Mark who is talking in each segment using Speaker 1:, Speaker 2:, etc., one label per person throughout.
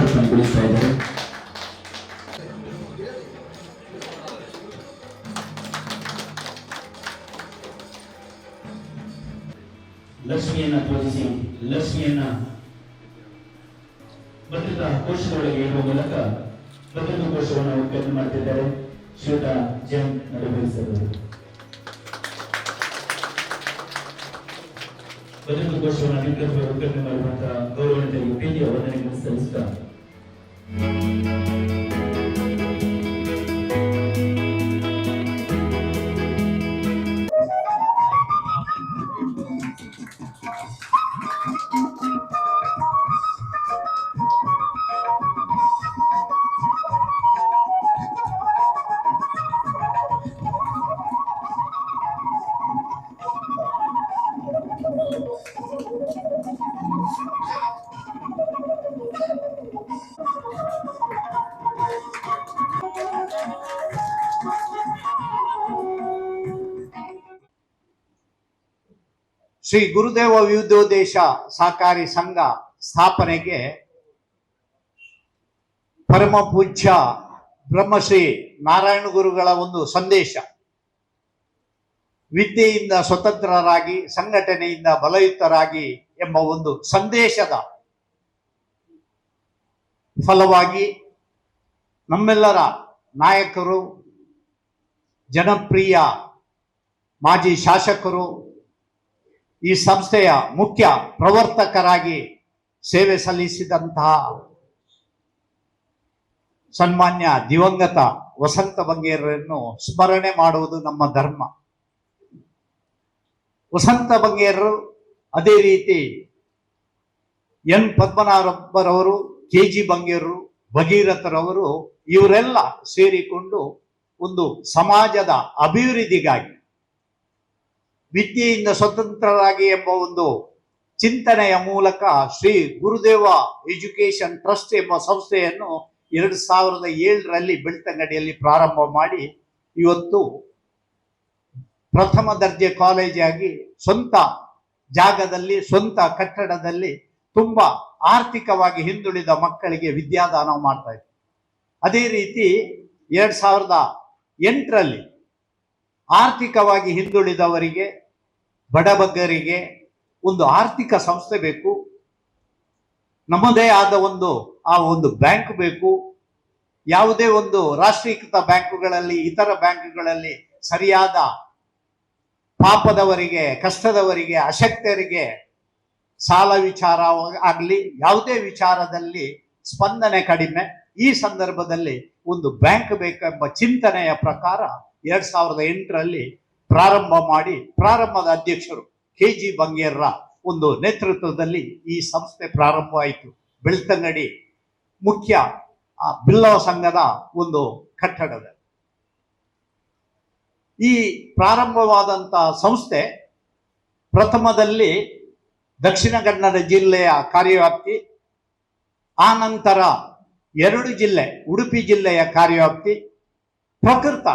Speaker 1: ಲೋಕಾರ್ಪಣೆಗೊಳಿಸ್ತಾ ಇದ್ದಾರೆ. ಲಕ್ಷ್ಮಿಯನ್ನ ಪೂಜಿಸಿ ಲಕ್ಷ್ಮಿಯನ್ನ ಭದ್ರತಾ ಕೋಶದೊಳಗೆ ಇಡುವ ಮೂಲಕ ಭದ್ರತಾ ಕೋಶವನ್ನು ಉದ್ಘಾಟನೆ ಮಾಡ್ತಿದ್ದಾರೆ. ಶ್ರೀಯುತ ಜನ್ ನಡೆಸಿದರು. ಭದ್ರತಾ ಕೋಶವನ್ನು ಅಧಿಕೃತವಾಗಿ ಉದ್ಘಾಟನೆ ಮಾಡುವಂತಹ ಗೌರವಾನ್ವಿತರಿಗೆ ಪ್ರೀತಿಯ ವಂದನೆಗಳನ್ನು ಸಲ್ಲಿಸುತ್ತಾ
Speaker 2: ಶ್ರೀ ಗುರುದೇವ ವಿವಿಧೋದ್ದೇಶ ಸಹಕಾರಿ ಸಂಘ ಸ್ಥಾಪನೆಗೆ ಪರಮ ಪೂಜ್ಯ ಬ್ರಹ್ಮಶ್ರೀ ನಾರಾಯಣ ಗುರುಗಳ ಒಂದು ಸಂದೇಶ, ವಿದ್ಯೆಯಿಂದ ಸ್ವತಂತ್ರರಾಗಿ ಸಂಘಟನೆಯಿಂದ ಬಲಯುತರಾಗಿ ಎಂಬ ಒಂದು ಸಂದೇಶದ ಫಲವಾಗಿ ನಮ್ಮೆಲ್ಲರ ನಾಯಕರು, ಜನಪ್ರಿಯ ಮಾಜಿ ಶಾಸಕರು, ಈ ಸಂಸ್ಥೆಯ ಮುಖ್ಯ ಪ್ರವರ್ತಕರಾಗಿ ಸೇವೆ ಸಲ್ಲಿಸಿದಂತಹ ಸನ್ಮಾನ್ಯ ದಿವಂಗತ ವಸಂತ ಬಂಗೇರರನ್ನು ಸ್ಮರಣೆ ಮಾಡುವುದು ನಮ್ಮ ಧರ್ಮ. ವಸಂತ ಬಂಗೇರರು, ಅದೇ ರೀತಿ ಎನ್ ಪದ್ಮನಾಭರವರು, KG ಬಂಗೇರರು, ಭಗೀರಥರವರು, ಇವರೆಲ್ಲ ಸೇರಿಕೊಂಡು ಒಂದು ಸಮಾಜದ ಅಭಿವೃದ್ಧಿಗಾಗಿ ವಿದ್ಯೆಯಿಂದ ಸ್ವತಂತ್ರರಾಗಿ ಎಂಬ ಒಂದು ಚಿಂತನೆಯ ಮೂಲಕ ಶ್ರೀ ಗುರುದೇವ ಎಜುಕೇಶನ್ ಟ್ರಸ್ಟ್ ಎಂಬ ಸಂಸ್ಥೆಯನ್ನು 2007ರಲ್ಲಿ ಬೆಳ್ತಂಗಡಿಯಲ್ಲಿ ಪ್ರಾರಂಭ ಮಾಡಿ ಇವತ್ತು ಪ್ರಥಮ ದರ್ಜೆ ಕಾಲೇಜಾಗಿ ಸ್ವಂತ ಜಾಗದಲ್ಲಿ, ಸ್ವಂತ ಕಟ್ಟಡದಲ್ಲಿ ತುಂಬಾ ಆರ್ಥಿಕವಾಗಿ ಹಿಂದುಳಿದ ಮಕ್ಕಳಿಗೆ ವಿದ್ಯಾದಾನ ಮಾಡ್ತಾ ಇದ್ದಾರೆ. ಅದೇ ರೀತಿ 2008ರಲ್ಲಿ ಆರ್ಥಿಕವಾಗಿ ಹಿಂದುಳಿದವರಿಗೆ, ಬಡಬಗ್ಗರಿಗೆ ಒಂದು ಆರ್ಥಿಕ ಸಂಸ್ಥೆ ಬೇಕು, ನಮ್ಮದೇ ಆದ ಒಂದು ಬ್ಯಾಂಕ್ ಬೇಕು, ಯಾವುದೇ ಒಂದು ರಾಷ್ಟ್ರೀಕೃತ ಬ್ಯಾಂಕುಗಳಲ್ಲಿ, ಇತರ ಬ್ಯಾಂಕುಗಳಲ್ಲಿ ಸರಿಯಾದ ಪಾಪದವರಿಗೆ, ಕಷ್ಟದವರಿಗೆ, ಅಶಕ್ತರಿಗೆ ಸಾಲ ವಿಚಾರ ಆಗಲಿ, ಯಾವುದೇ ವಿಚಾರದಲ್ಲಿ ಸ್ಪಂದನೆ ಕಡಿಮೆ. ಈ ಸಂದರ್ಭದಲ್ಲಿ ಒಂದು ಬ್ಯಾಂಕ್ ಬೇಕೆಂಬ ಚಿಂತನೆಯ ಪ್ರಕಾರ 2008ರಲ್ಲಿ ಪ್ರಾರಂಭ ಮಾಡಿ, ಪ್ರಾರಂಭದ ಅಧ್ಯಕ್ಷರು KG ಬಂಗೇರರ ಒಂದು ನೇತೃತ್ವದಲ್ಲಿ ಈ ಸಂಸ್ಥೆ ಪ್ರಾರಂಭವಾಯಿತು. ಬೆಳ್ತಂಗಡಿ ಮುಖ್ಯ ಬಿಲ್ಲವ ಸಂಘದ ಒಂದು ಕಟ್ಟಡದ ಈ ಪ್ರಾರಂಭವಾದಂಥ ಸಂಸ್ಥೆ ಪ್ರಥಮದಲ್ಲಿ ದಕ್ಷಿಣ ಕನ್ನಡ ಜಿಲ್ಲೆಯ ಕಾರ್ಯವ್ಯಾಪ್ತಿ, ಆ ನಂತರ 2 ಜಿಲ್ಲೆ, ಉಡುಪಿ ಜಿಲ್ಲೆಯ ಕಾರ್ಯವ್ಯಾಪ್ತಿ, ಪ್ರಕೃತ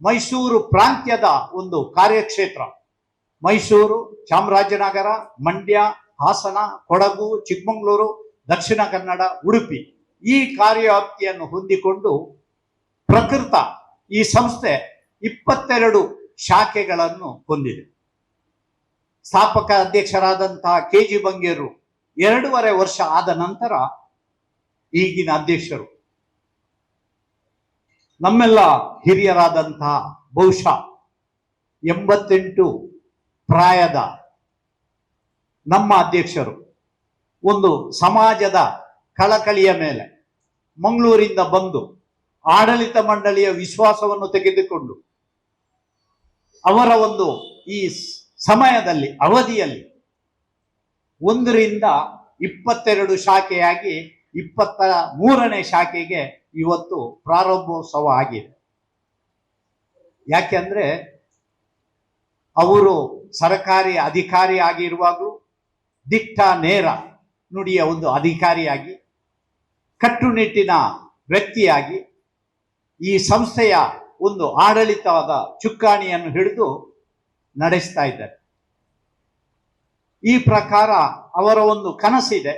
Speaker 2: ಮೈಸೂರು ಪ್ರಾಂತ್ಯದ ಒಂದು ಕಾರ್ಯಕ್ಷೇತ್ರ, ಮೈಸೂರು, ಚಾಮರಾಜನಗರ, ಮಂಡ್ಯ, ಹಾಸನ, ಕೊಡಗು, ಚಿಕ್ಕಮಗಳೂರು, ದಕ್ಷಿಣ ಕನ್ನಡ, ಉಡುಪಿ, ಈ ಕಾರ್ಯವ್ಯಾಪ್ತಿಯನ್ನು ಹೊಂದಿಕೊಂಡು ಪ್ರಕೃತ ಈ ಸಂಸ್ಥೆ 22 ಶಾಖೆಗಳನ್ನು ಹೊಂದಿದೆ. ಸ್ಥಾಪಕ ಅಧ್ಯಕ್ಷರಾದಂತಹ KG ಬಂಗೇರರು 2.5 ವರ್ಷ ಆದ ನಂತರ ಈಗಿನ ಅಧ್ಯಕ್ಷರು, ನಮ್ಮೆಲ್ಲ ಹಿರಿಯರಾದಂತಹ ಬಹುಶಃ 88 ಪ್ರಾಯದ ನಮ್ಮ ಅಧ್ಯಕ್ಷರು ಒಂದು ಸಮಾಜದ ಕಳಕಳಿಯ ಮೇಲೆ ಮಂಗಳೂರಿಂದ ಬಂದು ಆಡಳಿತ ಮಂಡಳಿಯ ವಿಶ್ವಾಸವನ್ನು ತೆಗೆದುಕೊಂಡು ಅವರ ಒಂದು ಈ ಸಮಯದಲ್ಲಿ ಅವಧಿಯಲ್ಲಿ 1ರಿಂದ 22 ಶಾಖೆಯಾಗಿ 23ನೇ ಶಾಖೆಗೆ ಇವತ್ತು ಪ್ರಾರಂಭೋತ್ಸವ ಆಗಿದೆ. ಯಾಕೆಂದ್ರೆ ಅವರು ಸರ್ಕಾರಿ ಅಧಿಕಾರಿ ಆಗಿರುವಾಗಲೂ ದಿಟ್ಟ ನೇರ ನುಡಿಯ ಒಂದು ಅಧಿಕಾರಿಯಾಗಿ, ಕಟ್ಟುನಿಟ್ಟಿನ ವ್ಯಕ್ತಿಯಾಗಿ ಈ ಸಂಸ್ಥೆಯ ಒಂದು ಆಡಳಿತವಾದ ಚುಕ್ಕಾಣಿಯನ್ನು ಹಿಡಿದು ನಡೆಸ್ತಾ ಇದ್ದಾರೆ. ಈ ಪ್ರಕಾರ ಅವರ ಒಂದು ಕನಸಿದೆ,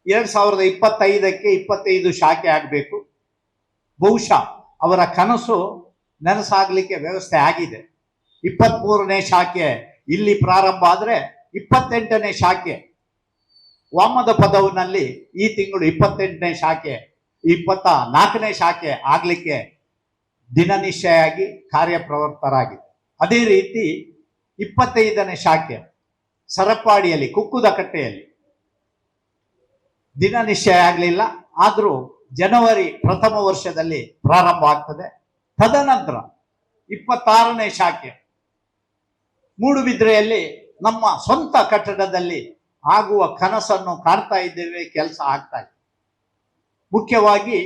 Speaker 2: 2025ಕ್ಕೆ 25 ಶಾಖೆ ಆಗಬೇಕು. ಬಹುಶಃ ಅವರ ಕನಸು ನನಸಾಗ್ಲಿಕ್ಕೆ ವ್ಯವಸ್ಥೆ ಆಗಿದೆ. 23ನೇ ಶಾಖೆ ಇಲ್ಲಿ ಪ್ರಾರಂಭ ಆದರೆ 28ನೇ ಶಾಖೆ ವಾಮದ ಪದವಿನಲ್ಲಿ ಈ ತಿಂಗಳು 28ನೇ ಶಾಖೆ 24ನೇ ಶಾಖೆ ಆಗ್ಲಿಕ್ಕೆ ದಿನ ನಿಶ್ಚಯ ಆಗಿ ಕಾರ್ಯಪ್ರವೃತ್ತರಾಗಿದೆ. ಅದೇ ರೀತಿ 25ನೇ ಶಾಖೆ ಸರಪಾಡಿಯಲ್ಲಿ ಕುಕ್ಕುದ ಕಟ್ಟೆಯಲ್ಲಿ ದಿನ ನಿಶ್ಚಯ ಆಗಲಿಲ್ಲ, ಆದರೂ ಜನವರಿ ಪ್ರಥಮ ವರ್ಷದಲ್ಲಿ ಪ್ರಾರಂಭ ಆಗ್ತದೆ. ತದನಂತರ 26ನೇ ಶಾಖೆ ಮೂಡುಬಿದ್ರೆಯಲ್ಲಿ ನಮ್ಮ ಸ್ವಂತ ಕಟ್ಟಡದಲ್ಲಿ ಆಗುವ ಕನಸನ್ನು ಕಾಣ್ತಾ ಇದ್ದೇವೆ. ಕೆಲಸ ಆಗ್ತಾ ಇದೆ. ಮುಖ್ಯವಾಗಿ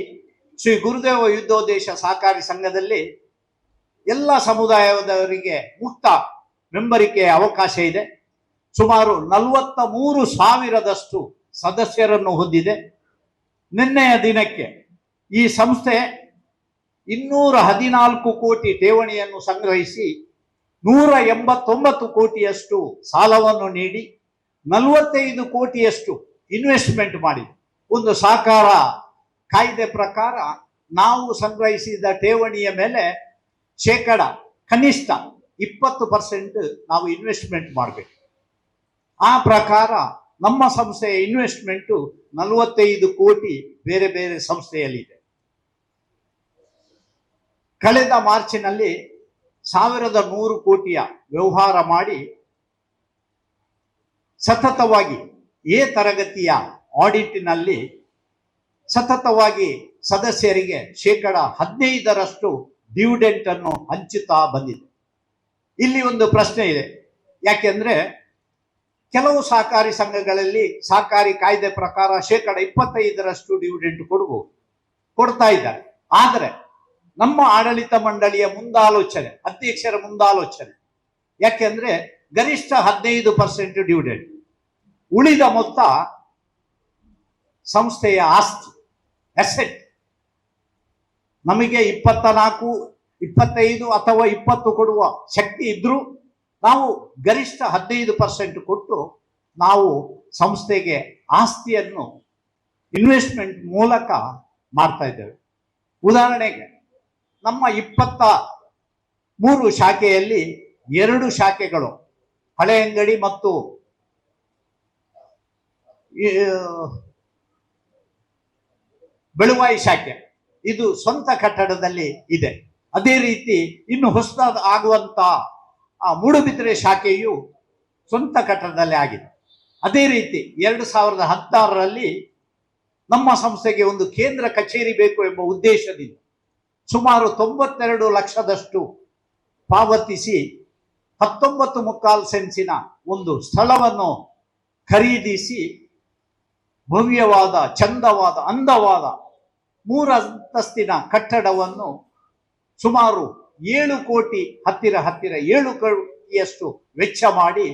Speaker 2: ಶ್ರೀ ಗುರುದೇವ ಯುದ್ಧೋದ್ದೇಶ ಸಹಕಾರಿ ಸಂಘದಲ್ಲಿ ಎಲ್ಲ ಸಮುದಾಯದವರಿಗೆ ಮುಕ್ತ ಮೆಂಬರಿಕೆಯ ಅವಕಾಶ ಇದೆ. ಸುಮಾರು 43,000 ಸದಸ್ಯರನ್ನು ಹೊಂದಿದೆ. ನಿನ್ನೆಯ ದಿನಕ್ಕೆ ಈ ಸಂಸ್ಥೆ 214 ಕೋಟಿ ಠೇವಣಿಯನ್ನು ಸಂಗ್ರಹಿಸಿ 189 ಕೋಟಿಯಷ್ಟು ಸಾಲವನ್ನು ನೀಡಿ 45 ಕೋಟಿಯಷ್ಟು ಇನ್ವೆಸ್ಟ್ಮೆಂಟ್ ಮಾಡಿದೆ. ಒಂದು ಸಹಕಾರ ಕಾಯ್ದೆ ಪ್ರಕಾರ ನಾವು ಸಂಗ್ರಹಿಸಿದ ಠೇವಣಿಯ ಮೇಲೆ ಕನಿಷ್ಠ 20% ನಾವು ಇನ್ವೆಸ್ಟ್ಮೆಂಟ್ ಮಾಡಬೇಕು. ಆ ಪ್ರಕಾರ ನಮ್ಮ ಸಂಸ್ಥೆಯ ಇನ್ವೆಸ್ಟ್ಮೆಂಟು 45 ಕೋಟಿ ಬೇರೆ ಬೇರೆ ಸಂಸ್ಥೆಯಲ್ಲಿದೆ. ಕಳೆದ ಮಾರ್ಚಿನಲ್ಲಿ 1,100 ಕೋಟಿಯ ವ್ಯವಹಾರ ಮಾಡಿ ಸತತವಾಗಿ ಎ ತರಗತಿಯ ಆಡಿಟ್ನಲ್ಲಿ ಸತತವಾಗಿ ಸದಸ್ಯರಿಗೆ 15% ಡಿವಿಡೆಂಟ್ ಅನ್ನು ಹಂಚುತ್ತಾ ಬಂದಿದೆ. ಇಲ್ಲಿ ಒಂದು ಪ್ರಶ್ನೆ ಇದೆ. ಯಾಕೆಂದ್ರೆ ಕೆಲವು ಸಹಕಾರಿ ಸಂಘಗಳಲ್ಲಿ ಸಹಕಾರಿ ಕಾಯ್ದೆ ಪ್ರಕಾರ 25% ಡಿವಿಡೆಂಟ್ ಕೊಡ್ತಾ ಇದ್ದಾರೆ. ಆದರೆ ನಮ್ಮ ಆಡಳಿತ ಮಂಡಳಿಯ ಮುಂದಾಲೋಚನೆ, ಅಧ್ಯಕ್ಷರ ಮುಂದಾಲೋಚನೆ ಯಾಕೆಂದ್ರೆ ಗರಿಷ್ಠ 15% ಡಿವಿಡೆಂಟ್, ಉಳಿದ ಮೊತ್ತ ಸಂಸ್ಥೆಯ ಆಸ್ತಿ ಅಸೆಟ್. ನಮಗೆ 24, 25 ಅಥವಾ 20 ಕೊಡುವ ಶಕ್ತಿ ಇದ್ರೂ ನಾವು ಗರಿಷ್ಠ 15% ಕೊಟ್ಟು ನಾವು ಸಂಸ್ಥೆಗೆ ಆಸ್ತಿಯನ್ನು ಇನ್ವೆಸ್ಟ್ಮೆಂಟ್ ಮೂಲಕ ಮಾಡ್ತಾ ಇದ್ದೇವೆ. ಉದಾಹರಣೆಗೆ ನಮ್ಮ 23 ಶಾಖೆಯಲ್ಲಿ 2 ಶಾಖೆಗಳು ಹಳೆ ಅಂಗಡಿ ಮತ್ತು ಬೆಳುವಾಯಿ ಶಾಖೆ ಇದು ಸ್ವಂತ ಕಟ್ಟಡದಲ್ಲಿ ಇದೆ. ಅದೇ ರೀತಿ ಇನ್ನು ಹೊಸದಾದ ಆಗುವಂತ ಮೂಡುಬಿದ್ರೆ ಶಾಖೆಯು ಸ್ವಂತ ಕಟ್ಟಡದಲ್ಲಿ ಆಗಿದೆ. ಅದೇ ರೀತಿ 2016ರಲ್ಲಿ ನಮ್ಮ ಸಂಸ್ಥೆಗೆ ಒಂದು ಕೇಂದ್ರ ಕಚೇರಿ ಬೇಕು ಎಂಬ ಉದ್ದೇಶದಿಂದ ಸುಮಾರು 92 ಲಕ್ಷದಷ್ಟು ಪಾವತಿಸಿ 19.25 ಸೆನ್ಸಿನ ಒಂದು ಸ್ಥಳವನ್ನು ಖರೀದಿಸಿ ಭವ್ಯವಾದ, ಚಂದವಾದ, ಅಂದವಾದ 3 ಅಂತಸ್ತಿನ ಕಟ್ಟಡವನ್ನು ಸುಮಾರು 7 ಕೋಟಿ ಹತ್ತಿರ 7 ಕೋಟಿಯಷ್ಟು ವೆಚ್ಚ ಮಾಡಿ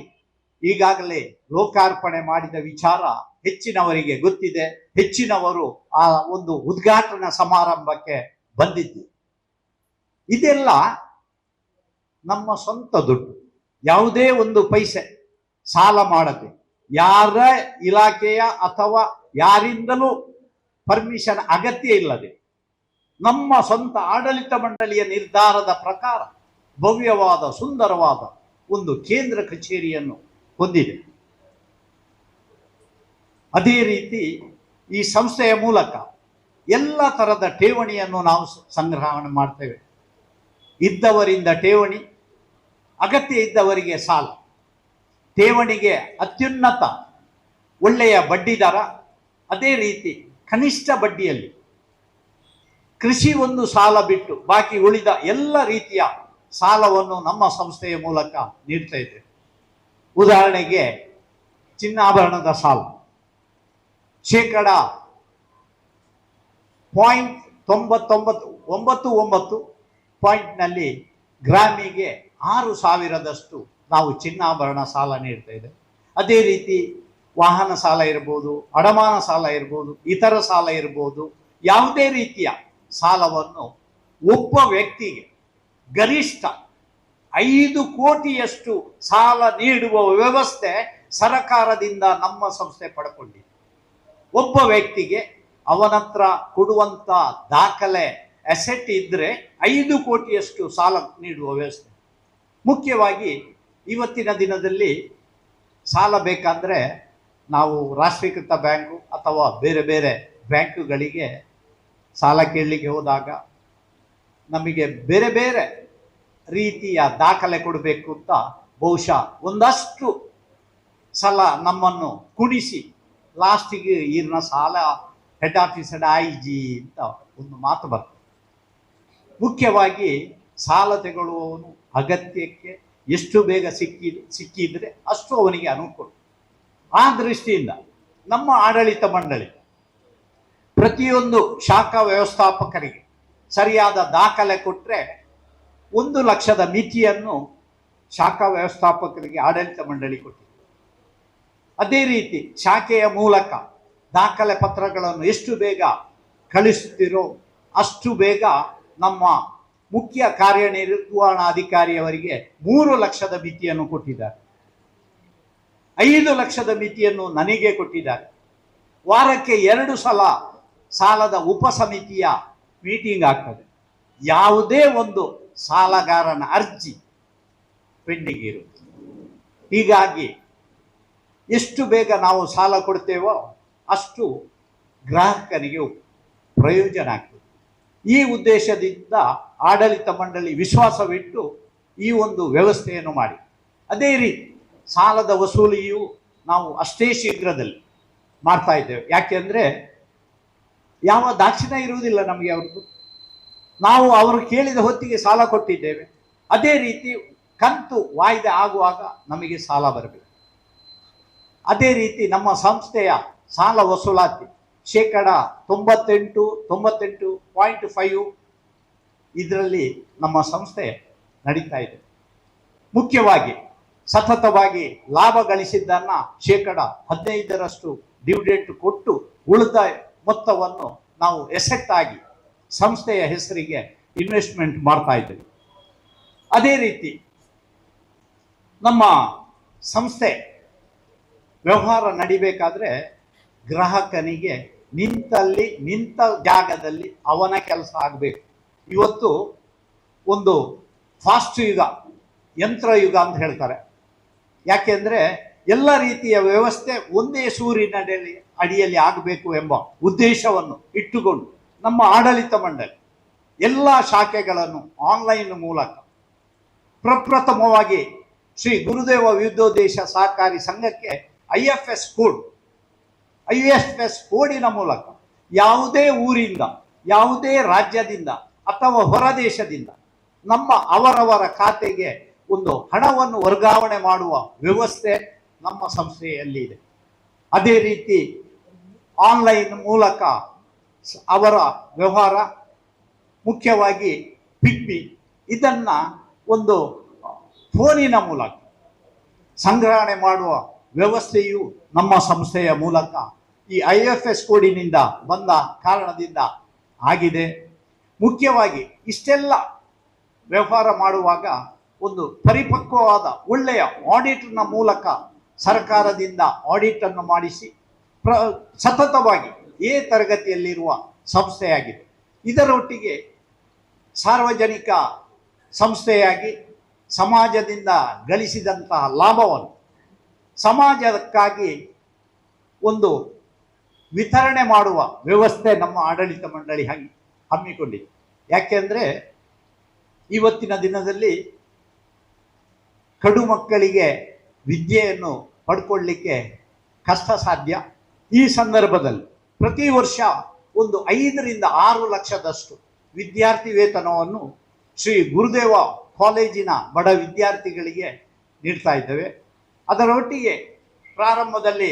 Speaker 2: ಈಗಾಗಲೇ ಲೋಕಾರ್ಪಣೆ ಮಾಡಿದ ವಿಚಾರ ಹೆಚ್ಚಿನವರಿಗೆ ಗೊತ್ತಿದೆ. ಹೆಚ್ಚಿನವರು ಆ ಒಂದು ಉದ್ಘಾಟನಾ ಸಮಾರಂಭಕ್ಕೆ ಬಂದಿದ್ದು. ಇದೆಲ್ಲ ನಮ್ಮ ಸ್ವಂತ ದುಡ್ಡು, ಯಾವುದೇ ಒಂದು ಪೈಸೆ ಸಾಲ ಮಾಡದೆ, ಯಾರ ಇಲಾಖೆಯ ಅಥವಾ ಯಾರಿಂದಲೂ ಪರ್ಮಿಷನ್ ಅಗತ್ಯ ಇಲ್ಲದೆ ನಮ್ಮ ಸ್ವಂತ ಆಡಳಿತ ಮಂಡಳಿಯ ನಿರ್ಧಾರದ ಪ್ರಕಾರ ಭವ್ಯವಾದ, ಸುಂದರವಾದ ಒಂದು ಕೇಂದ್ರ ಕಚೇರಿಯನ್ನು ಹೊಂದಿದೆ. ಅದೇ ರೀತಿ ಈ ಸಂಸ್ಥೆಯ ಮೂಲಕ ಎಲ್ಲ ತರದ ಠೇವಣಿಯನ್ನು ನಾವು ಸಂಗ್ರಹಣೆ ಮಾಡ್ತೇವೆ. ಇದ್ದವರಿಂದ ಠೇವಣಿ, ಅಗತ್ಯ ಇದ್ದವರಿಗೆ ಸಾಲ, ಠೇವಣಿಗೆ ಅತ್ಯುನ್ನತ ಒಳ್ಳೆಯ ಬಡ್ಡಿ ದರ, ಅದೇ ರೀತಿ ಕನಿಷ್ಠ ಬಡ್ಡಿಯಲ್ಲಿ ಕೃಷಿ ಒಂದು ಸಾಲ ಬಿಟ್ಟು ಬಾಕಿ ಉಳಿದ ಎಲ್ಲ ರೀತಿಯ ಸಾಲವನ್ನು ನಮ್ಮ ಸಂಸ್ಥೆಯ ಮೂಲಕ ನೀಡ್ತಾ ಇದ್ದೇವೆ. ಉದಾಹರಣೆಗೆ ಚಿನ್ನಾಭರಣದ ಸಾಲ 0.9999 ಪಾಯಿಂಟ್ನಲ್ಲಿ ಗ್ರಾಮಿಗೆ 6,000ದಷ್ಟು ನಾವು ಚಿನ್ನಾಭರಣ ಸಾಲ ನೀಡ್ತಾ ಇದ್ದೇವೆ. ಅದೇ ರೀತಿ ವಾಹನ ಸಾಲ ಇರ್ಬೋದು, ಅಡಮಾನ ಸಾಲ ಇರ್ಬೋದು, ಇತರ ಸಾಲ ಇರ್ಬೋದು, ಯಾವುದೇ ರೀತಿಯ ಸಾಲವನ್ನು ಒಬ್ಬ ವ್ಯಕ್ತಿಗೆ ಗರಿಷ್ಠ 5 ಕೋಟಿಯಷ್ಟು ಸಾಲ ನೀಡುವ ವ್ಯವಸ್ಥೆ ಸರಕಾರದಿಂದ ನಮ್ಮ ಸಂಸ್ಥೆ ಪಡ್ಕೊಂಡಿದೆ. ಒಬ್ಬ ವ್ಯಕ್ತಿಗೆ ಅವನ ಹತ್ರ ಕೊಡುವಂತ ದಾಖಲೆ ಅಸೆಟ್ ಇದ್ರೆ 5 ಕೋಟಿಯಷ್ಟು ಸಾಲ ನೀಡುವ ವ್ಯವಸ್ಥೆ. ಮುಖ್ಯವಾಗಿ ಇವತ್ತಿನ ದಿನದಲ್ಲಿ ಸಾಲ ಬೇಕಾದ್ರೆ ನಾವು ರಾಷ್ಟ್ರೀಕೃತ ಬ್ಯಾಂಕು ಅಥವಾ ಬೇರೆ ಬೇರೆ ಬ್ಯಾಂಕುಗಳಿಗೆ ಸಾಲ ಕೇಳಲಿಕ್ಕೆ ಹೋದಾಗ ನಮಗೆ ಬೇರೆ ಬೇರೆ ರೀತಿಯ ದಾಖಲೆ ಕೊಡಬೇಕು ಅಂತ ಬಹುಶಃ ಒಂದಷ್ಟು ಸಲ ನಮ್ಮನ್ನು ಕುಣಿಸಿ ಲಾಸ್ಟಿಗೆ ಈಗಿನ ಸಾಲ ಹೆಡ್ ಆಫೀಸರ್ IG ಅಂತ ಒಂದು ಮಾತು ಬರ್ತದೆ. ಮುಖ್ಯವಾಗಿ ಸಾಲ ತಗೊಳ್ಳುವವನು ಅಗತ್ಯಕ್ಕೆ ಎಷ್ಟು ಬೇಗ ಸಿಕ್ಕಿದ್ರೆ ಅಷ್ಟು ಅವನಿಗೆ ಅನುಕೂಲ. ಆ ದೃಷ್ಟಿಯಿಂದ ನಮ್ಮ ಆಡಳಿತ ಮಂಡಳಿ ಪ್ರತಿಯೊಂದು ಶಾಖಾ ವ್ಯವಸ್ಥಾಪಕರಿಗೆ ಸರಿಯಾದ ದಾಖಲೆ ಕೊಟ್ಟರೆ 1 ಲಕ್ಷದ ಮಿತಿಯನ್ನು ಶಾಖಾ ವ್ಯವಸ್ಥಾಪಕರಿಗೆ ಆಡಳಿತ ಮಂಡಳಿ ಕೊಟ್ಟಿದೆ. ಅದೇ ರೀತಿ ಶಾಖೆಯ ಮೂಲಕ ದಾಖಲೆ ಪತ್ರಗಳನ್ನು ಎಷ್ಟು ಬೇಗ ಕಳಿಸುತ್ತೀರೋ ಅಷ್ಟು ಬೇಗ ನಮ್ಮ ಮುಖ್ಯ ಕಾರ್ಯನಿರ್ವಹಣಾಧಿಕಾರಿಯವರಿಗೆ 3 ಲಕ್ಷದ ಮಿತಿಯನ್ನು ಕೊಟ್ಟಿದ್ದಾರೆ. 5 ಲಕ್ಷದ ಮಿತಿಯನ್ನು ನನಗೆ ಕೊಟ್ಟಿದ್ದಾರೆ. ವಾರಕ್ಕೆ 2 ಸಲ ಸಾಲದ ಉಪಸಮಿತಿಯ ಮೀಟಿಂಗ್ ಆಗ್ತದೆ. ಯಾವುದೇ ಒಂದು ಸಾಲಗಾರನ ಅರ್ಜಿ ಪೆಂಡಿಂಗ್ ಇರುತ್ತೆ. ಹೀಗಾಗಿ ಎಷ್ಟು ಬೇಗ ನಾವು ಸಾಲ ಕೊಡ್ತೇವೋ ಅಷ್ಟು ಗ್ರಾಹಕನಿಗೆ ಪ್ರಯೋಜನ ಆಗ್ತದೆ. ಈ ಉದ್ದೇಶದಿಂದ ಆಡಳಿತ ಮಂಡಳಿ ವಿಶ್ವಾಸವಿಟ್ಟು ಈ ಒಂದು ವ್ಯವಸ್ಥೆಯನ್ನು ಮಾಡಿ. ಅದೇ ರೀತಿ ಸಾಲದ ವಸೂಲಿಯು ನಾವು ಅಷ್ಟೇ ಶೀಘ್ರದಲ್ಲಿ ಮಾಡ್ತಾ ಇದ್ದೇವೆ. ಯಾಕೆಂದರೆ ಯಾವ ದಾಕ್ಷಿಣ್ಯ ಇರುವುದಿಲ್ಲ ನಮಗೆ ಅವ್ರದ್ದು. ನಾವು ಅವರು ಕೇಳಿದ ಹೊತ್ತಿಗೆ ಸಾಲ ಕೊಟ್ಟಿದ್ದೇವೆ. ಅದೇ ರೀತಿ ಕಂತು ವಾಯ್ದೆ ಆಗುವಾಗ ನಮಗೆ ಸಾಲ ಬರಬೇಕು. ಅದೇ ರೀತಿ ನಮ್ಮ ಸಂಸ್ಥೆಯ ಸಾಲ ವಸೂಲಾತಿ 98.5 ಇದರಲ್ಲಿ ನಮ್ಮ ಸಂಸ್ಥೆ ನಡೀತಾ ಇದೆ. ಮುಖ್ಯವಾಗಿ ಸತತವಾಗಿ ಲಾಭ ಗಳಿಸಿದ್ದನ್ನು 15% ಡಿವಿಡೆಂಟ್ ಕೊಟ್ಟು ಉಳಿದ ಮೊತ್ತವನ್ನು ನಾವು ಎಸೆಟ್ ಆಗಿ ಸಂಸ್ಥೆಯ ಹೆಸರಿಗೆ ಇನ್ವೆಸ್ಟ್ಮೆಂಟ್ ಮಾಡ್ತಾ ಇದ್ದೇವೆ. ಅದೇ ರೀತಿ ನಮ್ಮ ಸಂಸ್ಥೆ ವ್ಯವಹಾರ ನಡಿಬೇಕಾದ್ರೆ ಗ್ರಾಹಕನಿಗೆ ನಿಂತ ಜಾಗದಲ್ಲಿ ಅವನ ಕೆಲಸ ಆಗಬೇಕು. ಇವತ್ತು ಒಂದು ಫಾಸ್ಟ್ ಯುಗ, ಯಂತ್ರ ಯುಗ ಅಂತ ಹೇಳ್ತಾರೆ. ಯಾಕೆಂದರೆ ಎಲ್ಲ ರೀತಿಯ ವ್ಯವಸ್ಥೆ ಒಂದೇ ಸೂರಿನ ಅಡಿಯಲ್ಲಿ ಆಗಬೇಕು ಎಂಬ ಉದ್ದೇಶವನ್ನು ಇಟ್ಟುಕೊಂಡು ನಮ್ಮ ಆಡಳಿತ ಮಂಡಳಿ ಎಲ್ಲ ಶಾಖೆಗಳನ್ನು ಆನ್ಲೈನ್ ಮೂಲಕ ಪ್ರಪ್ರಥಮವಾಗಿ ಶ್ರೀ ಗುರುದೇವ ವಿವಿಧೋದ್ದೇಶ ಸಹಕಾರಿ ಸಂಘಕ್ಕೆ IFS ಕೋಡಿನ ಮೂಲಕ ಯಾವುದೇ ಊರಿಂದ, ಯಾವುದೇ ರಾಜ್ಯದಿಂದ ಅಥವಾ ಹೊರದೇಶದಿಂದ ನಮ್ಮ ಅವರವರ ಖಾತೆಗೆ ಒಂದು ಹಣವನ್ನು ವರ್ಗಾವಣೆ ಮಾಡುವ ವ್ಯವಸ್ಥೆ ನಮ್ಮ ಸಂಸ್ಥೆಯಲ್ಲಿ ಇದೆ. ಅದೇ ರೀತಿ ಆನ್ಲೈನ್ ಮೂಲಕ ಅವರ ವ್ಯವಹಾರ, ಮುಖ್ಯವಾಗಿ ಪಿಗ್ಮಿ, ಇದನ್ನು ಒಂದು ಫೋನಿನ ಮೂಲಕ ಸಂಗ್ರಹಣೆ ಮಾಡುವ ವ್ಯವಸ್ಥೆಯು ನಮ್ಮ ಸಂಸ್ಥೆಯ ಮೂಲಕ ಈ IFS ಕೋಡಿನಿಂದ ಬಂದ ಕಾರಣದಿಂದ ಆಗಿದೆ. ಮುಖ್ಯವಾಗಿ ಇಷ್ಟೆಲ್ಲ ವ್ಯವಹಾರ ಮಾಡುವಾಗ ಒಂದು ಪರಿಪಕ್ವವಾದ ಒಳ್ಳೆಯ ಆಡಿಟ್ನ ಮೂಲಕ ಸರ್ಕಾರದಿಂದ ಆಡಿಟನ್ನು ಮಾಡಿಸಿ ಸತತವಾಗಿ ಎ ತರಗತಿಯಲ್ಲಿರುವ ಸಂಸ್ಥೆಯಾಗಿದೆ. ಇದರೊಟ್ಟಿಗೆ ಸಾರ್ವಜನಿಕ ಸಂಸ್ಥೆಯಾಗಿ ಸಮಾಜದಿಂದ ಗಳಿಸಿದಂತಹ ಲಾಭವನ್ನು ಸಮಾಜಕ್ಕಾಗಿ ಒಂದು ವಿತರಣೆ ಮಾಡುವ ವ್ಯವಸ್ಥೆ ನಮ್ಮ ಆಡಳಿತ ಮಂಡಳಿ ಹಮ್ಮಿಕೊಂಡಿದೆ. ಯಾಕೆಂದರೆ ಇವತ್ತಿನ ದಿನದಲ್ಲಿ ಕಡು ಮಕ್ಕಳಿಗೆ ವಿದ್ಯೆಯನ್ನು ಪಡ್ಕೊಳ್ಳಿಕ್ಕೆ ಕಷ್ಟ ಸಾಧ್ಯ. ಈ ಸಂದರ್ಭದಲ್ಲಿ ಪ್ರತಿ ವರ್ಷ ಒಂದು 5 ರಿಂದ 6 ಲಕ್ಷದಷ್ಟು ವಿದ್ಯಾರ್ಥಿ ವೇತನವನ್ನು ಶ್ರೀ ಗುರುದೇವ ಕಾಲೇಜಿನ ಬಡ ವಿದ್ಯಾರ್ಥಿಗಳಿಗೆ ನೀಡ್ತಾ ಇದ್ದೇವೆ. ಅದರೊಟ್ಟಿಗೆ ಪ್ರಾರಂಭದಲ್ಲಿ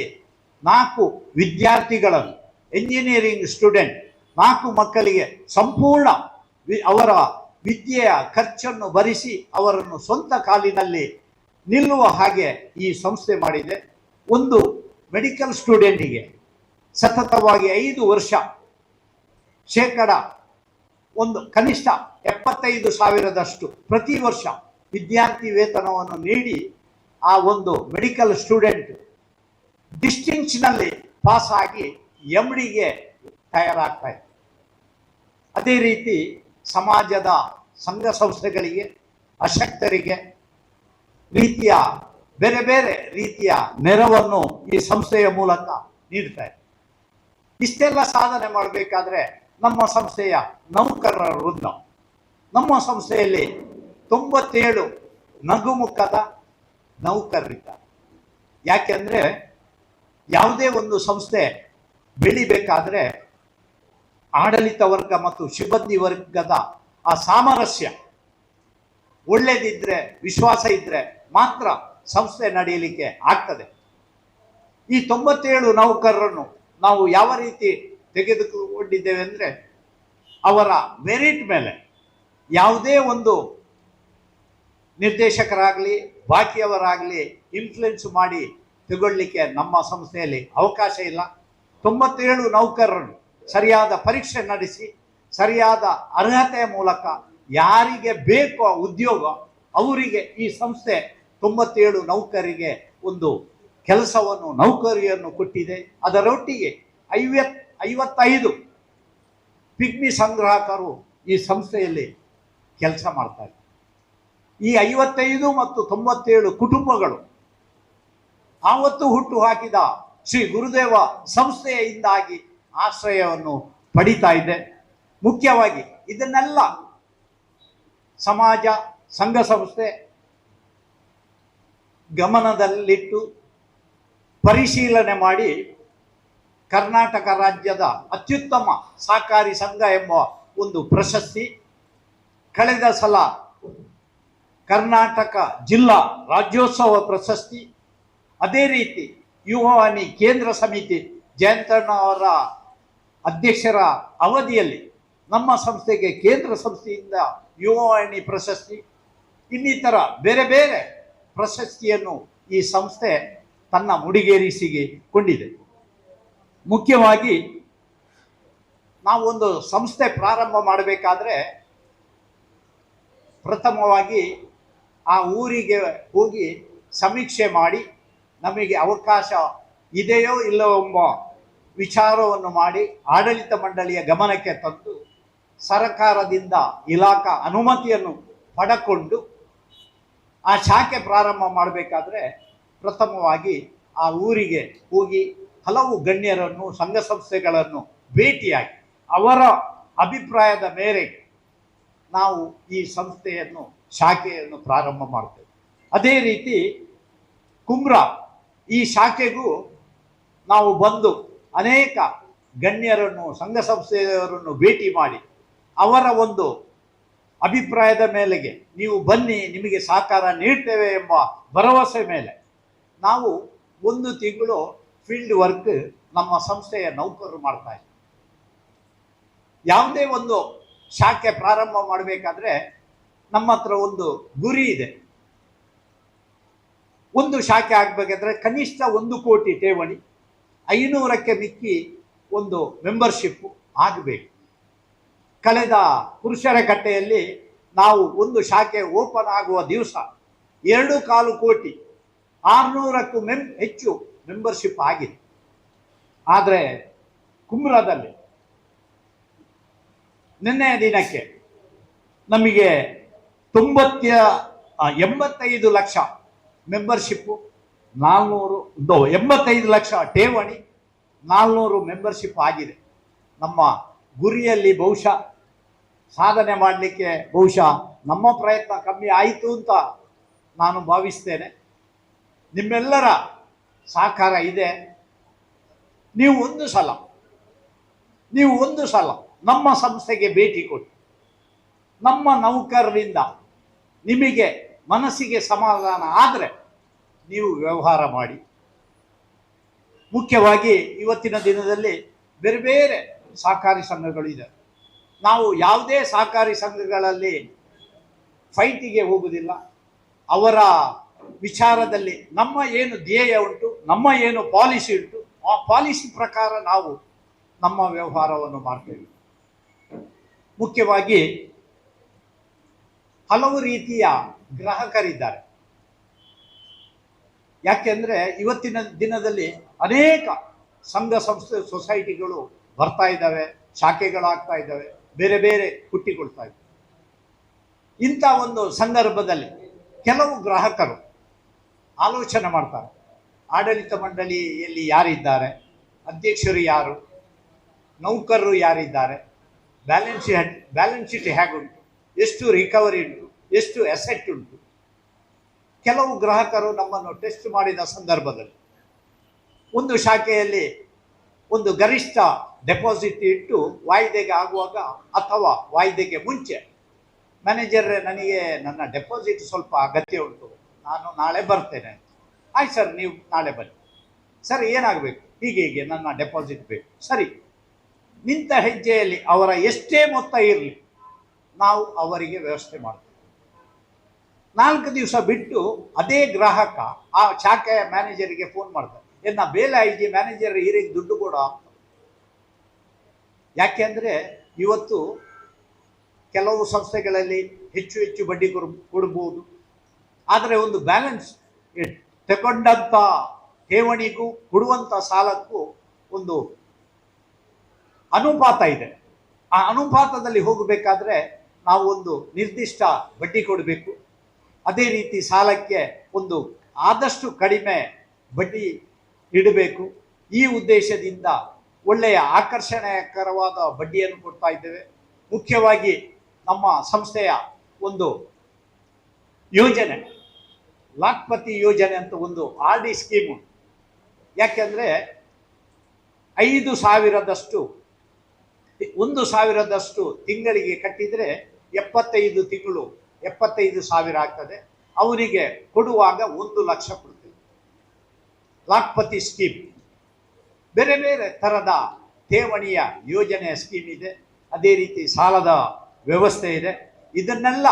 Speaker 2: 4 ವಿದ್ಯಾರ್ಥಿಗಳನ್ನು, ಎಂಜಿನಿಯರಿಂಗ್ ಸ್ಟೂಡೆಂಟ್ 4 ಮಕ್ಕಳಿಗೆ ಸಂಪೂರ್ಣ ಅವರ ವಿದ್ಯೆಯ ಖರ್ಚನ್ನು ಭರಿಸಿ ಅವರನ್ನು ಸ್ವಂತ ಕಾಲಿನಲ್ಲಿ ನಿಲ್ಲುವ ಹಾಗೆ ಈ ಸಂಸ್ಥೆ ಮಾಡಿದೆ. ಒಂದು ಮೆಡಿಕಲ್ ಸ್ಟೂಡೆಂಟಿಗೆ ಸತತವಾಗಿ 5 ವರ್ಷ ಒಂದು ಕನಿಷ್ಠ 75,000ದಷ್ಟು ಪ್ರತಿ ವರ್ಷ ವಿದ್ಯಾರ್ಥಿ ವೇತನವನ್ನು ನೀಡಿ ಆ ಒಂದು ಮೆಡಿಕಲ್ ಸ್ಟೂಡೆಂಟ್ ಡಿಸ್ಟಿಂಕ್ಷನಲ್ಲಿ ಪಾಸ್ ಆಗಿ MDಗೆ ತಯಾರಾಗ್ತಾ ಇದೆ. ಅದೇ ರೀತಿ ಸಮಾಜದ ಸಂಘ ಸಂಸ್ಥೆಗಳಿಗೆ, ಅಶಕ್ತರಿಗೆ ರೀತಿಯ ಬೇರೆ ಬೇರೆ ರೀತಿಯ ನೆರವನ್ನು ಈ ಸಂಸ್ಥೆಯ ಮೂಲಕ ನೀಡ್ತಾ ಇದೆ. ಇಷ್ಟೆಲ್ಲ ಸಾಧನೆ ಮಾಡಬೇಕಾದ್ರೆ ನಮ್ಮ ಸಂಸ್ಥೆಯ ನೌಕರರ ವೃಂದ, ನಮ್ಮ ಸಂಸ್ಥೆಯಲ್ಲಿ 97 ನಗುಮುಖದ ನೌಕರರಿದ್ದಾರೆ. ಯಾಕೆಂದ್ರೆ ಯಾವುದೇ ಒಂದು ಸಂಸ್ಥೆ ಬೆಳಿಬೇಕಾದ್ರೆ ಆಡಳಿತ ವರ್ಗ ಮತ್ತು ಸಿಬ್ಬಂದಿ ವರ್ಗದ ಆ ಸಾಮರಸ್ಯ ಒಳ್ಳೆದಿದ್ರೆ, ವಿಶ್ವಾಸ ಇದ್ರೆ ಮಾತ್ರ ಸಂಸ್ಥೆ ನಡೆಯಲಿಕ್ಕೆ ಆಗ್ತದೆ. ಈ 97 ನೌಕರರನ್ನು ನಾವು ಯಾವ ರೀತಿ ತೆಗೆದುಕೊಂಡಿದ್ದೇವೆ ಅಂದರೆ, ಅವರ ಮೆರಿಟ್ ಮೇಲೆ ಯಾವುದೇ ಒಂದು ನಿರ್ದೇಶಕರಾಗಲಿ ಬಾಕಿಯವರಾಗಲಿ ಇನ್ಫ್ಲುಯೆನ್ಸ್ ಮಾಡಿ ತಗೊಳ್ಳಿಕ್ಕೆ ನಮ್ಮ ಸಂಸ್ಥೆಯಲ್ಲಿ ಅವಕಾಶ ಇಲ್ಲ. 97 ನೌಕರರನ್ನು ಸರಿಯಾದ ಪರೀಕ್ಷೆ ನಡೆಸಿ, ಸರಿಯಾದ ಅರ್ಹತೆಯ ಮೂಲಕ ಯಾರಿಗೆ ಬೇಕೋ ಉದ್ಯೋಗ ಅವರಿಗೆ ಈ ಸಂಸ್ಥೆ 97 ನೌಕರಿಗೆ ಒಂದು ಕೆಲಸವನ್ನು, ನೌಕರಿಯನ್ನು ಕೊಟ್ಟಿದೆ. ಅದರೊಟ್ಟಿಗೆ 55 ಪಿಗ್ಮಿ ಸಂಗ್ರಾಹಕರು ಈ ಸಂಸ್ಥೆಯಲ್ಲಿ ಕೆಲಸ ಮಾಡ್ತಾರೆ. ಈ 55 ಮತ್ತು 97 ಕುಟುಂಬಗಳು ಆವತ್ತು ಹುಟ್ಟು ಹಾಕಿದ ಶ್ರೀ ಗುರುದೇವ ಸಂಸ್ಥೆಯಿಂದಾಗಿ ಆಶ್ರಯವನ್ನು ಪಡಿತಾ ಇದೆ. ಮುಖ್ಯವಾಗಿ ಇದನ್ನೆಲ್ಲ ಸಮಾಜ, ಸಂಘ ಸಂಸ್ಥೆ ಗಮನದಲ್ಲಿಟ್ಟು ಪರಿಶೀಲನೆ ಮಾಡಿ ಕರ್ನಾಟಕ ರಾಜ್ಯದ ಅತ್ಯುತ್ತಮ ಸಹಕಾರಿ ಸಂಘ ಎಂಬ ಒಂದು ಪ್ರಶಸ್ತಿ, ಕಳೆದ ಸಲ ಕರ್ನಾಟಕ ಜಿಲ್ಲಾ ರಾಜ್ಯೋತ್ಸವ ಪ್ರಶಸ್ತಿ, ಅದೇ ರೀತಿ ಯುವವಾಣಿ ಕೇಂದ್ರ ಸಮಿತಿ ಜಯಂತಣ್ಣ ಅವರ ಅಧ್ಯಕ್ಷರ ಅವಧಿಯಲ್ಲಿ ನಮ್ಮ ಸಂಸ್ಥೆಗೆ ಕೇಂದ್ರ ಸಂಸ್ಥೆಯಿಂದ ಯುವವಾಣಿ ಪ್ರಶಸ್ತಿ, ಇನ್ನಿತರ ಬೇರೆ ಬೇರೆ ಪ್ರಶಸ್ತಿಯನ್ನು ಈ ಸಂಸ್ಥೆ ತನ್ನ ಮುಡಿಗೇರಿಸಿಕೊಂಡಿದೆ. ಮುಖ್ಯವಾಗಿ ನಾವೊಂದು ಸಂಸ್ಥೆ ಪ್ರಾರಂಭ ಮಾಡಬೇಕಾದ್ರೆ ಪ್ರಥಮವಾಗಿ ಆ ಊರಿಗೆ ಹೋಗಿ ಸಮೀಕ್ಷೆ ಮಾಡಿ ನಮಗೆ ಅವಕಾಶ ಇದೆಯೋ ಇಲ್ಲವೋ ಎಂಬ ವಿಚಾರವನ್ನು ಮಾಡಿ ಆಡಳಿತ ಮಂಡಳಿಯ ಗಮನಕ್ಕೆ ತಂದು ಸರ್ಕಾರದಿಂದ ಇಲಾಖಾ ಅನುಮತಿಯನ್ನು ಪಡೆದುಕೊಂಡು ಆ ಶಾಖೆ ಪ್ರಾರಂಭ ಮಾಡಬೇಕಾದ್ರೆ ಪ್ರಥಮವಾಗಿ ಆ ಊರಿಗೆ ಹೋಗಿ ಹಲವು ಗಣ್ಯರನ್ನು, ಸಂಘ ಸಂಸ್ಥೆಗಳನ್ನು ಭೇಟಿಯಾಗಿ ಅವರ ಅಭಿಪ್ರಾಯದ ಮೇರೆಗೆ ನಾವು ಈ ಸಂಸ್ಥೆಯನ್ನು, ಶಾಖೆಯನ್ನು ಪ್ರಾರಂಭ ಮಾಡ್ತೇವೆ. ಅದೇ ರೀತಿ ಕುಮ್ರಾ ಈ ಶಾಖೆಗೂ ನಾವು ಬಂದು ಅನೇಕ ಗಣ್ಯರನ್ನು, ಸಂಘ ಸಂಸ್ಥೆಯವರನ್ನು ಭೇಟಿ ಮಾಡಿ ಅವರ ಒಂದು ಅಭಿಪ್ರಾಯದ ಮೇಲೆಗೆ ನೀವು ಬನ್ನಿ, ನಿಮಗೆ ಸಹಕಾರ ನೀಡ್ತೇವೆ ಎಂಬ ಭರವಸೆ ಮೇಲೆ ನಾವು 1 ತಿಂಗಳು ಫೀಲ್ಡ್ ವರ್ಕ್ ನಮ್ಮ ಸಂಸ್ಥೆಯ ನೌಕರರು ಮಾಡ್ತಾ ಇದ್ದಾರೆ. ಯಾವುದೇ ಒಂದು ಶಾಖೆ ಪ್ರಾರಂಭ ಮಾಡಬೇಕಾದ್ರೆ ನಮ್ಮ ಹತ್ರ ಒಂದು ಗುರಿ ಇದೆ. ಒಂದು ಶಾಖೆ ಆಗಬೇಕಾದ್ರೆ ಕನಿಷ್ಠ 1 ಕೋಟಿ ಠೇವಣಿ, 500ಕ್ಕೆ ಮಿಕ್ಕಿ ಒಂದು ಮೆಂಬರ್ಶಿಪ್ ಆಗಬೇಕು. ಕಳೆದ ಪುರುಷರ ಕಟ್ಟೆಯಲ್ಲಿ ನಾವು ಒಂದು ಶಾಖೆ ಓಪನ್ ಆಗುವ ದಿವಸ 2.25 ಕೋಟಿ 600ಕ್ಕೂ ಹೆಚ್ಚು ಮೆಂಬರ್ಶಿಪ್ ಆಗಿದೆ. ಆದರೆ ಕುಮ್ರಾದಲ್ಲಿ ನಿನ್ನೆಯ ದಿನಕ್ಕೆ ನಮಗೆ 85 ಲಕ್ಷ ಮೆಂಬರ್ಶಿಪ್ಪು, 85 ಲಕ್ಷ ಠೇವಣಿ, 400 ಮೆಂಬರ್ಶಿಪ್ ಆಗಿದೆ. ನಮ್ಮ ಗುರಿಯಲ್ಲಿ ಬಹುಶಃ ಸಾಧನೆ ಮಾಡಲಿಕ್ಕೆ ಬಹುಶಃ ನಮ್ಮ ಪ್ರಯತ್ನ ಕಮ್ಮಿ ಆಯಿತು ಅಂತ ನಾನು ಭಾವಿಸ್ತೇನೆ. ನಿಮ್ಮೆಲ್ಲರ ಸಹಕಾರ ಇದೆ. ನೀವು ಒಂದು ಸಲ ನಮ್ಮ ಸಂಸ್ಥೆಗೆ ಭೇಟಿ ಕೊಟ್ಟು ನಮ್ಮ ನೌಕರರಿಂದ ನಿಮಗೆ ಮನಸ್ಸಿಗೆ ಸಮಾಧಾನ ಆದರೆ ನೀವು ವ್ಯವಹಾರ ಮಾಡಿ. ಮುಖ್ಯವಾಗಿ ಇವತ್ತಿನ ದಿನದಲ್ಲಿ ಬೇರೆ ಬೇರೆ ಸಹಕಾರಿ ಸಂಘಗಳಿದೆ. ನಾವು ಯಾವುದೇ ಸಹಕಾರಿ ಸಂಘಗಳಲ್ಲಿ ಫೈಟಿಗೆ ಹೋಗುವುದಿಲ್ಲ. ಅವರ ವಿಚಾರದಲ್ಲಿ ನಮ್ಮ ಏನು ಧ್ಯೇಯ ಉಂಟು, ನಮ್ಮ ಏನು ಪಾಲಿಸಿ ಉಂಟು, ಆ ಪಾಲಿಸಿ ಪ್ರಕಾರ ನಾವು ನಮ್ಮ ವ್ಯವಹಾರವನ್ನು ಮಾಡ್ತೇವೆ. ಮುಖ್ಯವಾಗಿ ಹಲವು ರೀತಿಯ ಗ್ರಾಹಕರಿದ್ದಾರೆ. ಯಾಕೆಂದ್ರೆ ಇವತ್ತಿನ ದಿನದಲ್ಲಿ ಅನೇಕ ಸಂಘ ಸಂಸ್ಥೆ ಸೊಸೈಟಿಗಳು ಬರ್ತಾ ಇದ್ದಾವೆ, ಶಾಖೆಗಳಾಗ್ತಾ ಇದ್ದಾವೆ, ಬೇರೆ ಬೇರೆ ಹುಟ್ಟಿಕೊಳ್ತಾ ಇದ್ದಾವೆ. ಇಂಥ ಒಂದು ಸಂದರ್ಭದಲ್ಲಿ ಕೆಲವು ಗ್ರಾಹಕರು ಆಲೋಚನೆ ಮಾಡ್ತಾರೆ, ಆಡಳಿತ ಮಂಡಳಿಯಲ್ಲಿ ಯಾರಿದ್ದಾರೆ, ಅಧ್ಯಕ್ಷರು ಯಾರು, ನೌಕರರು ಯಾರಿದ್ದಾರೆ, ಬ್ಯಾಲೆನ್ಸ್ ಶೀಟ್ ಹೇಗುಂಟು, ಎಷ್ಟು ರಿಕವರಿ ಉಂಟು, ಎಷ್ಟು ಅಸೆಟ್ ಉಂಟು. ಕೆಲವು ಗ್ರಾಹಕರು ನಮ್ಮನ್ನು ಟೆಸ್ಟ್ ಮಾಡಿದ ಸಂದರ್ಭದಲ್ಲಿ ಒಂದು ಶಾಖೆಯಲ್ಲಿ ಒಂದು ಗರಿಷ್ಠ ಡೆಪಾಸಿಟ್ ಇಟ್ಟು ವಾಯ್ದೆಗೆ ಆಗುವಾಗ ಅಥವಾ ವಾಯ್ದೆಗೆ ಮುಂಚೆ ಮ್ಯಾನೇಜರ್ ನನಗೆ ನನ್ನ ಡೆಪಾಸಿಟ್ ಸ್ವಲ್ಪ ಅಗತ್ಯ ಉಂಟು, ನಾನು ನಾಳೆ ಬರ್ತೇನೆ. ಆಯ್ತು ಸರ್, ನೀವು ನಾಳೆ ಬನ್ನಿ. ಸರ್, ಏನಾಗಬೇಕು? ಹೀಗೆ ನನ್ನ ಡೆಪಾಸಿಟ್ ಬೇಕು. ಸರಿ, ನಿಂತ ಹೆಜ್ಜೆಯಲ್ಲಿ ಅವರ ಎಷ್ಟೇ ಮೊತ್ತ ಇರಲಿ ನಾವು ಅವರಿಗೆ ವ್ಯವಸ್ಥೆ ಮಾಡ್ತೇವೆ. 4 ದಿವಸ ಬಿಟ್ಟು ಅದೇ ಗ್ರಾಹಕ ಆ ಶಾಖೆಯ ಮ್ಯಾನೇಜರಿಗೆ ಫೋನ್ ಮಾಡ್ತಾರೆ, ಎನ್ನ ಬೇಲೆ ಐಜಿ ಮ್ಯಾನೇಜರ್ ಈರಿಗೆ ದುಡ್ಡು ಕೊಡ. ಯಾಕೆ ಅಂದರೆ ಇವತ್ತು ಕೆಲವು ಸಂಸ್ಥೆಗಳಲ್ಲಿ ಹೆಚ್ಚು ಬಡ್ಡಿ ಕೊಡ್ಬೋದು, ಆದರೆ ಒಂದು ಬ್ಯಾಲೆನ್ಸ್ ತಗೊಂಡಂಥ ಠೇವಣಿಗೂ ಕೊಡುವಂಥ ಸಾಲಕ್ಕೂ ಒಂದು ಅನುಪಾತ ಇದೆ. ಆ ಅನುಪಾತದಲ್ಲಿ ಹೋಗಬೇಕಾದ್ರೆ ನಾವು ಒಂದು ನಿರ್ದಿಷ್ಟ ಬಡ್ಡಿ ಕೊಡಬೇಕು. ಅದೇ ರೀತಿ ಸಾಲಕ್ಕೆ ಒಂದು ಆದಷ್ಟು ಕಡಿಮೆ ಬಡ್ಡಿ ಇಡಬೇಕು. ಈ ಉದ್ದೇಶದಿಂದ ಒಳ್ಳೆಯ ಆಕರ್ಷಣೀಯಕರವಾದ ಬಡ್ಡಿಯನ್ನು ಕೊಡ್ತಾ ಇದ್ದೇವೆ. ಮುಖ್ಯವಾಗಿ ನಮ್ಮ ಸಂಸ್ಥೆಯ ಒಂದು ಯೋಜನೆ, ಲಾಖ್ಪತಿ ಯೋಜನೆ ಅಂತ ಒಂದು RD ಸ್ಕೀಮು. ಯಾಕೆಂದರೆ 1,000ದಷ್ಟು ತಿಂಗಳಿಗೆ ಕಟ್ಟಿದರೆ 75 ತಿಂಗಳು 75,000 ಆಗ್ತದೆ. ಅವರಿಗೆ ಕೊಡುವಾಗ 1 ಲಕ್ಷ ಕೊಡ್ತೀವಿ. ಲಾಖ್ಪತಿ ಸ್ಕೀಮ್, ಬೇರೆ ಬೇರೆ ಥರದ ಠೇವಣಿಯ ಯೋಜನೆಯ ಸ್ಕೀಮ್ ಇದೆ. ಅದೇ ರೀತಿ ಸಾಲದ ವ್ಯವಸ್ಥೆ ಇದೆ. ಇದನ್ನೆಲ್ಲ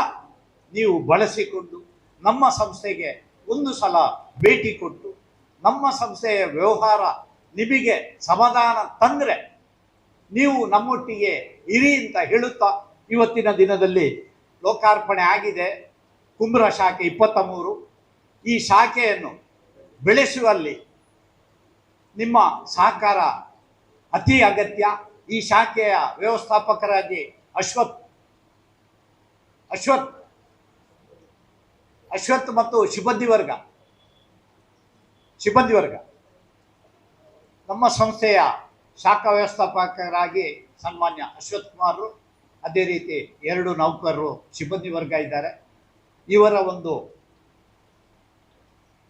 Speaker 2: ನೀವು ಬಳಸಿಕೊಂಡು ನಮ್ಮ ಸಂಸ್ಥೆಗೆ ಒಂದು ಸಲ ಭೇಟಿ ಕೊಟ್ಟು ನಮ್ಮ ಸಂಸ್ಥೆಯ ವ್ಯವಹಾರ ನಿಮಗೆ ಸಮಾಧಾನ ತಂದರೆ ನೀವು ನಮ್ಮೊಟ್ಟಿಗೆ ಇರಿ ಅಂತ ಹೇಳುತ್ತಾ, ಇವತ್ತಿನ ದಿನದಲ್ಲಿ ಲೋಕಾರ್ಪಣೆ ಆಗಿದೆ ಕುಂಬ್ರ ಶಾಖೆ 23. ಈ ಶಾಖೆಯನ್ನು ಬೆಳೆಸುವಲ್ಲಿ ನಿಮ್ಮ ಸಹಕಾರ ಅತಿ ಅಗತ್ಯ. ಈ ಶಾಖೆಯ ವ್ಯವಸ್ಥಾಪಕರಾಗಿ ಅಶ್ವಥ್ ಮತ್ತು ಸಿಬ್ಬಂದಿ ವರ್ಗ ನಮ್ಮ ಸಂಸ್ಥೆಯ ಶಾಖಾ ವ್ಯವಸ್ಥಾಪಕರಾಗಿ ಸನ್ಮಾನ್ಯ ಅಶ್ವಥ್ ಕುಮಾರ್, ಅದೇ ರೀತಿ 2 ನೌಕರರು ಸಿಬ್ಬಂದಿ ವರ್ಗ ಇದ್ದಾರೆ. ಇವರ ಒಂದು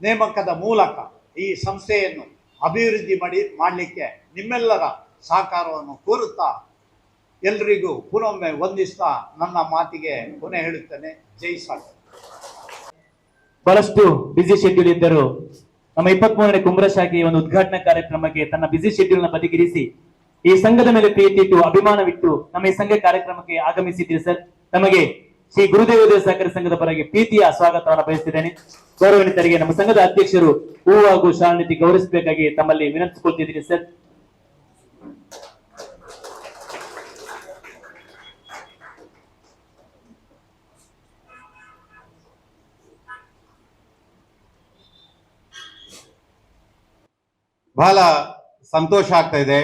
Speaker 2: ನೇಮಕದ ಮೂಲಕ ಈ ಸಂಸ್ಥೆಯನ್ನು ಅಭಿವೃದ್ಧಿ ಮಾಡಲಿಕ್ಕೆ ನಿಮ್ಮೆಲ್ಲರ ಸಹಕಾರವನ್ನು ಕೋರುತ್ತಾ ಎಲ್ರಿಗೂ ಪುನೊಮ್ಮೆ ವಂದಿಸ್ತಾ ನನ್ನ ಮಾತಿಗೆ ಕೊನೆ ಹೇಳುತ್ತೇನೆ. ಜೈ ಸಾಗರ್.
Speaker 1: ಬಹಳಷ್ಟು ಬಿಸಿ ಶೆಡ್ಯೂಲ್ ಇದ್ದರು ನಮ್ಮ 23ನೇ ಕುಂಬ್ರ ಶಾಖೆಯ ಒಂದು ಉದ್ಘಾಟನಾ ಕಾರ್ಯಕ್ರಮಕ್ಕೆ ತನ್ನ ಬಿಸಿ ಶೆಡ್ಯೂಲ್ ನ ಬದಿಗಿರಿಸಿ ಈ ಸಂಘದ ಮೇಲೆ ಪ್ರೀತಿ ಇಟ್ಟು ಅಭಿಮಾನವಿಟ್ಟು ನಮ್ಮ ಈ ಸಂಘ ಕಾರ್ಯಕ್ರಮಕ್ಕೆ ಆಗಮಿಸಿದ್ದೀರಿ ಸರ್. ತಮಗೆ ಶ್ರೀ ಗುರುದೇವ ಸಹಕಾರಿ ಸಂಘದ ಪರವಾಗಿ ಪ್ರೀತಿಯ ಸ್ವಾಗತವನ್ನು ಬಯಸುತ್ತಿದ್ದೇನೆ. ಗೌರವಾನ್ವಿತರಿಗೆ ನಮ್ಮ ಸಂಘದ ಅಧ್ಯಕ್ಷರು ಹೂವು ಹಾಗೂ ಶಾಲಾ ಗೌರವಿಸಬೇಕಾಗಿ ತಮ್ಮಲ್ಲಿ ವಿನಂತಿಸಿಕೊಳ್ತಿದ್ದೀನಿ ಸರ್.
Speaker 3: ಬಹಳ ಸಂತೋಷ ಆಗ್ತಾ ಇದೆ.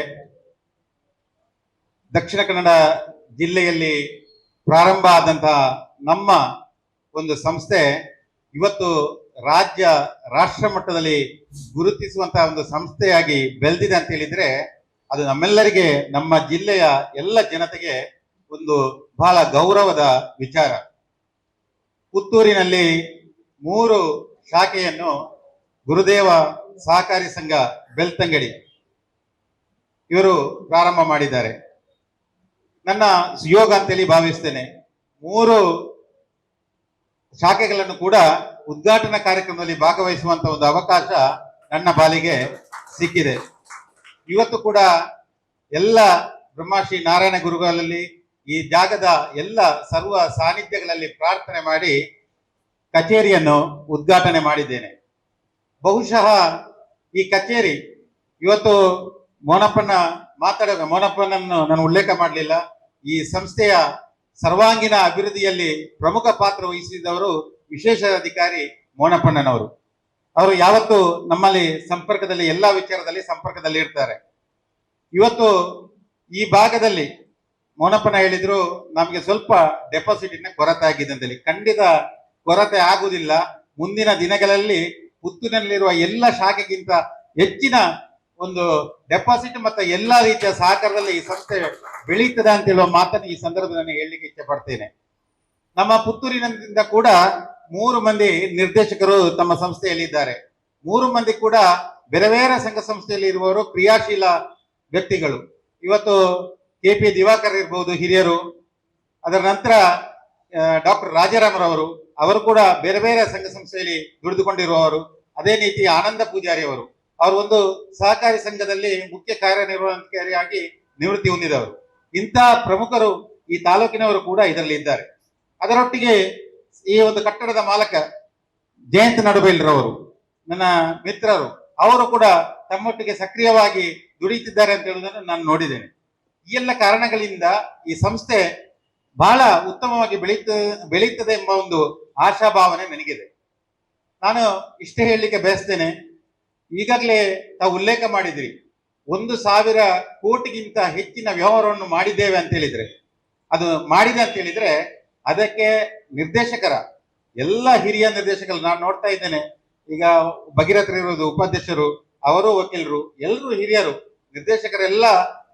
Speaker 3: ದಕ್ಷಿಣ ಕನ್ನಡ ಜಿಲ್ಲೆಯಲ್ಲಿ ಪ್ರಾರಂಭ ಆದಂತಹ ನಮ್ಮ ಒಂದು ಸಂಸ್ಥೆ ಇವತ್ತು ರಾಷ್ಟ್ರ ಮಟ್ಟದಲ್ಲಿ ಗುರುತಿಸುವಂತಹ ಒಂದು ಸಂಸ್ಥೆಯಾಗಿ ಬೆಳೆದಿದೆ ಅಂತ ಹೇಳಿದ್ರೆ ಅದು ನಮ್ಮೆಲ್ಲರಿಗೆ, ನಮ್ಮ ಜಿಲ್ಲೆಯ ಎಲ್ಲ ಜನತೆಗೆ ಒಂದು ಬಹಳ ಗೌರವದ ವಿಚಾರ. ಪುತ್ತೂರಿನಲ್ಲಿ 3 ಶಾಖೆಯನ್ನು ಗುರುದೇವ ಸಹಕಾರಿ ಸಂಘ ಬೆಳ್ತಂಗಡಿ ಇವರು ಪ್ರಾರಂಭ ಮಾಡಿದ್ದಾರೆ. ನನ್ನ ಸುಯೋಗ ಅಂತೇಳಿ ಭಾವಿಸ್ತೇನೆ. 3 ಶಾಖೆಗಳನ್ನು ಕೂಡ ಉದ್ಘಾಟನಾ ಕಾರ್ಯಕ್ರಮದಲ್ಲಿ ಭಾಗವಹಿಸುವಂತ ಒಂದು ಅವಕಾಶ ನನ್ನ ಪಾಲಿಗೆ ಸಿಕ್ಕಿದೆ. ಇವತ್ತು ಕೂಡ ಎಲ್ಲ ಬ್ರಹ್ಮಶ್ರೀ ನಾರಾಯಣ ಗುರುಗಳಲ್ಲಿ ಈ ಜಾಗದ ಎಲ್ಲ ಸರ್ವ ಸಾನ್ನಿಧ್ಯಗಳಲ್ಲಿ ಪ್ರಾರ್ಥನೆ ಮಾಡಿ ಕಚೇರಿಯನ್ನು ಉದ್ಘಾಟನೆ ಮಾಡಿದ್ದೇನೆ. ಬಹುಶಃ ಈ ಕಚೇರಿ ಇವತ್ತು ಮೋನಪ್ಪನನ್ನು ನಾನು ಉಲ್ಲೇಖ ಮಾಡಲಿಲ್ಲ. ಈ ಸಂಸ್ಥೆಯ ಸರ್ವಾಂಗೀಣ ಅಭಿವೃದ್ಧಿಯಲ್ಲಿ ಪ್ರಮುಖ ಪಾತ್ರ ವಹಿಸಿದವರು ವಿಶೇಷ ಅಧಿಕಾರಿ ಮೋನಪ್ಪನವರು. ಅವರು ಯಾವತ್ತು ನಮ್ಮಲ್ಲಿ ಸಂಪರ್ಕದಲ್ಲಿ, ಎಲ್ಲಾ ವಿಚಾರದಲ್ಲಿ ಸಂಪರ್ಕದಲ್ಲಿ ಇರ್ತಾರೆ. ಇವತ್ತು ಈ ಭಾಗದಲ್ಲಿ ಮೋನಪ್ಪನ ಹೇಳಿದ್ರು ನಮಗೆ ಸ್ವಲ್ಪ ಡೆಪಾಸಿಟಿನ ಕೊರತೆ ಆಗಿದೆ ಅಂತೇಳಿ. ಖಂಡಿತ ಕೊರತೆ ಆಗುವುದಿಲ್ಲ. ಮುಂದಿನ ದಿನಗಳಲ್ಲಿ ಪುತ್ತೂರಿನಲ್ಲಿರುವ ಎಲ್ಲ ಶಾಖೆಗಿಂತ ಹೆಚ್ಚಿನ ಒಂದು ಡೆಪಾಸಿಟ್ ಮತ್ತು ಎಲ್ಲಾ ರೀತಿಯ ಸಹಕಾರದಲ್ಲಿ ಈ ಸಂಸ್ಥೆ ಬೆಳೀತದೆ ಅಂತ ಹೇಳುವ ಮಾತನ್ನು ಈ ಸಂದರ್ಭದಲ್ಲಿ ಹೇಳಲಿಕ್ಕೆ ಇಚ್ಛೆ ಪಡ್ತೇನೆ. ನಮ್ಮ ಪುತ್ತೂರಿನಿಂದ ಕೂಡ 3 ಮಂದಿ ನಿರ್ದೇಶಕರು ತಮ್ಮ ಸಂಸ್ಥೆಯಲ್ಲಿ ಇದ್ದಾರೆ. 3 ಮಂದಿ ಕೂಡ ಬೇರೆ ಬೇರೆ ಸಂಘ ಸಂಸ್ಥೆಯಲ್ಲಿ ಇರುವವರು ಕ್ರಿಯಾಶೀಲ ವ್ಯಕ್ತಿಗಳು. ಇವತ್ತು KP ದಿವಾಕರ್ ಇರ್ಬೋದು ಹಿರಿಯರು, ಅದರ ನಂತರ ಡಾಕ್ಟರ್ ರಾಜಾರಾಮರವರು, ಅವರು ಕೂಡ ಬೇರೆ ಬೇರೆ ಸಂಘ ಸಂಸ್ಥೆಯಲ್ಲಿ ದುಡಿದುಕೊಂಡಿರುವವರು. ಅದೇ ರೀತಿ ಆನಂದ ಪೂಜಾರಿ ಅವರು ಒಂದು ಸಹಕಾರಿ ಸಂಘದಲ್ಲಿ ಮುಖ್ಯ ಕಾರ್ಯನಿರ್ವಹಣಾಧಿಕಾರಿಯಾಗಿ ನಿವೃತ್ತಿ ಹೊಂದಿದವರು. ಇಂತಹ ಪ್ರಮುಖರು ಈ ತಾಲೂಕಿನವರು ಕೂಡ ಇದರಲ್ಲಿ ಇದ್ದಾರೆ. ಅದರೊಟ್ಟಿಗೆ ಈ ಒಂದು ಕಟ್ಟಡದ ಮಾಲಕ ಜಯಂತ್ ನಡುಬೈಲ್ರವರು ನನ್ನ ಮಿತ್ರರು, ಅವರು ಕೂಡ ತಮ್ಮೊಟ್ಟಿಗೆ ಸಕ್ರಿಯವಾಗಿ ದುಡಿಯುತ್ತಿದ್ದಾರೆ ಅಂತ ಹೇಳುವುದನ್ನು ನಾನು ನೋಡಿದ್ದೇನೆ. ಈ ಎಲ್ಲ ಕಾರಣಗಳಿಂದ ಈ ಸಂಸ್ಥೆ ಬಹಳ ಉತ್ತಮವಾಗಿ ಬೆಳೀತದೆ ಎಂಬ ಒಂದು ಆಶಾಭಾವನೆ ನನಗಿದೆ. ನಾನು ಇಷ್ಟೇ ಹೇಳಲಿಕ್ಕೆ ಬಯಸ್ತೇನೆ. ಈಗಾಗಲೇ ತಾವು ಉಲ್ಲೇಖ ಮಾಡಿದ್ರಿ, 1,000 ಕೋಟಿಗಿಂತ ಹೆಚ್ಚಿನ ವ್ಯವಹಾರವನ್ನು ಮಾಡಿದ್ದೇವೆ ಅಂತ ಹೇಳಿದ್ರೆ, ಅದು ಮಾಡಿದೆ ಅಂತ ಹೇಳಿದ್ರೆ ಅದಕ್ಕೆ ನಿರ್ದೇಶಕರ ಎಲ್ಲ ಹಿರಿಯ ನಿರ್ದೇಶಕರು ನಾನು ನೋಡ್ತಾ ಇದ್ದೇನೆ. ಈಗ ಭಗೀರಥರು ಇರುವುದು ಉಪಾಧ್ಯಕ್ಷರು, ಅವರು ವಕೀಲರು, ಎಲ್ಲರೂ ಹಿರಿಯರು, ನಿರ್ದೇಶಕರೆಲ್ಲ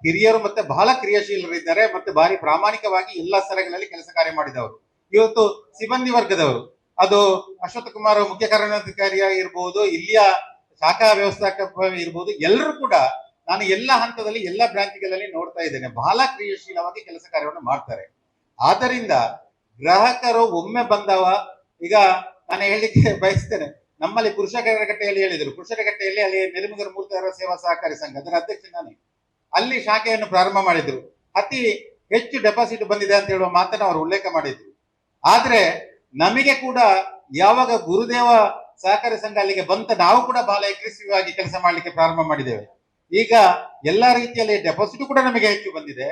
Speaker 3: ಹಿರಿಯರು ಮತ್ತೆ ಬಹಳ ಕ್ರಿಯಾಶೀಲರಿದ್ದಾರೆ. ಮತ್ತೆ ಭಾರಿ ಪ್ರಾಮಾಣಿಕವಾಗಿ ಎಲ್ಲಾ ಸ್ತರಗಳಲ್ಲಿ ಕೆಲಸ ಕಾರ್ಯ ಮಾಡಿದವರು. ಇವತ್ತು ಸಿಬ್ಬಂದಿ ವರ್ಗದವರು, ಅದು ಅಶ್ವಥ್ ಕುಮಾರ್ ಮುಖ್ಯ ಕಾರ್ಯನಿರ್ವಹಣಾಧಿಕಾರಿಯಾಗಿರ್ಬೋದು, ಇಲ್ಲಿಯ ಶಾಖಾ ವ್ಯವಸ್ಥಾಪಕ ಇರ್ಬೋದು, ಎಲ್ಲರೂ ಕೂಡ ನಾನು ಎಲ್ಲ ಹಂತದಲ್ಲಿ ಎಲ್ಲ ಬ್ರಾಂಚ್ಗಳಲ್ಲಿ ನೋಡ್ತಾ ಇದ್ದೇನೆ, ಬಹಳ ಕ್ರಿಯಾಶೀಲವಾಗಿ ಕೆಲಸ ಕಾರ್ಯವನ್ನು ಮಾಡ್ತಾರೆ. ಆದ್ದರಿಂದ ಗ್ರಾಹಕರು ಒಮ್ಮೆ ಬಂದವ, ಈಗ ನಾನು ಹೇಳಲಿಕ್ಕೆ ಬಯಸ್ತೇನೆ, ನಮ್ಮಲ್ಲಿ ಪುರುಷಕಟ್ಟೆಯಲ್ಲಿ ಹೇಳಿದರು, ಪುರುಷಕಟ್ಟೆಯಲ್ಲಿ ಅಲ್ಲಿ ನೆಲಮುಗರ ಮೂರ್ತವರ ಸೇವಾ ಸಹಕಾರಿ ಸಂಘ, ಅದರ ಅಧ್ಯಕ್ಷ ನಾನೇ, ಅಲ್ಲಿ ಶಾಖೆಯನ್ನು ಪ್ರಾರಂಭ ಮಾಡಿದ್ರು. ಅತಿ ಹೆಚ್ಚು ಡೆಪಾಸಿಟ್ ಬಂದಿದೆ ಅಂತ ಹೇಳುವ ಮಾತನ್ನು ಅವರು ಉಲ್ಲೇಖ ಮಾಡಿದ್ರು. ಆದ್ರೆ ನಮಗೆ ಕೂಡ ಯಾವಾಗ ಗುರುದೇವ ಸಹಕಾರಿ ಸಂಘ ಅಲ್ಲಿಗೆ ಬಂತ, ನಾವು ಕೂಡ ಬಹಳ ಅಗ್ರೆಸಿವ್ ಆಗಿ ಕೆಲಸ ಮಾಡ್ಲಿಕ್ಕೆ ಪ್ರಾರಂಭ ಮಾಡಿದ್ದೇವೆ. ಈಗ ಎಲ್ಲಾ ರೀತಿಯಲ್ಲಿ ಡೆಪಾಸಿಟ್ ಕೂಡ ನಮಗೆ ಹೆಚ್ಚು ಬಂದಿದೆ.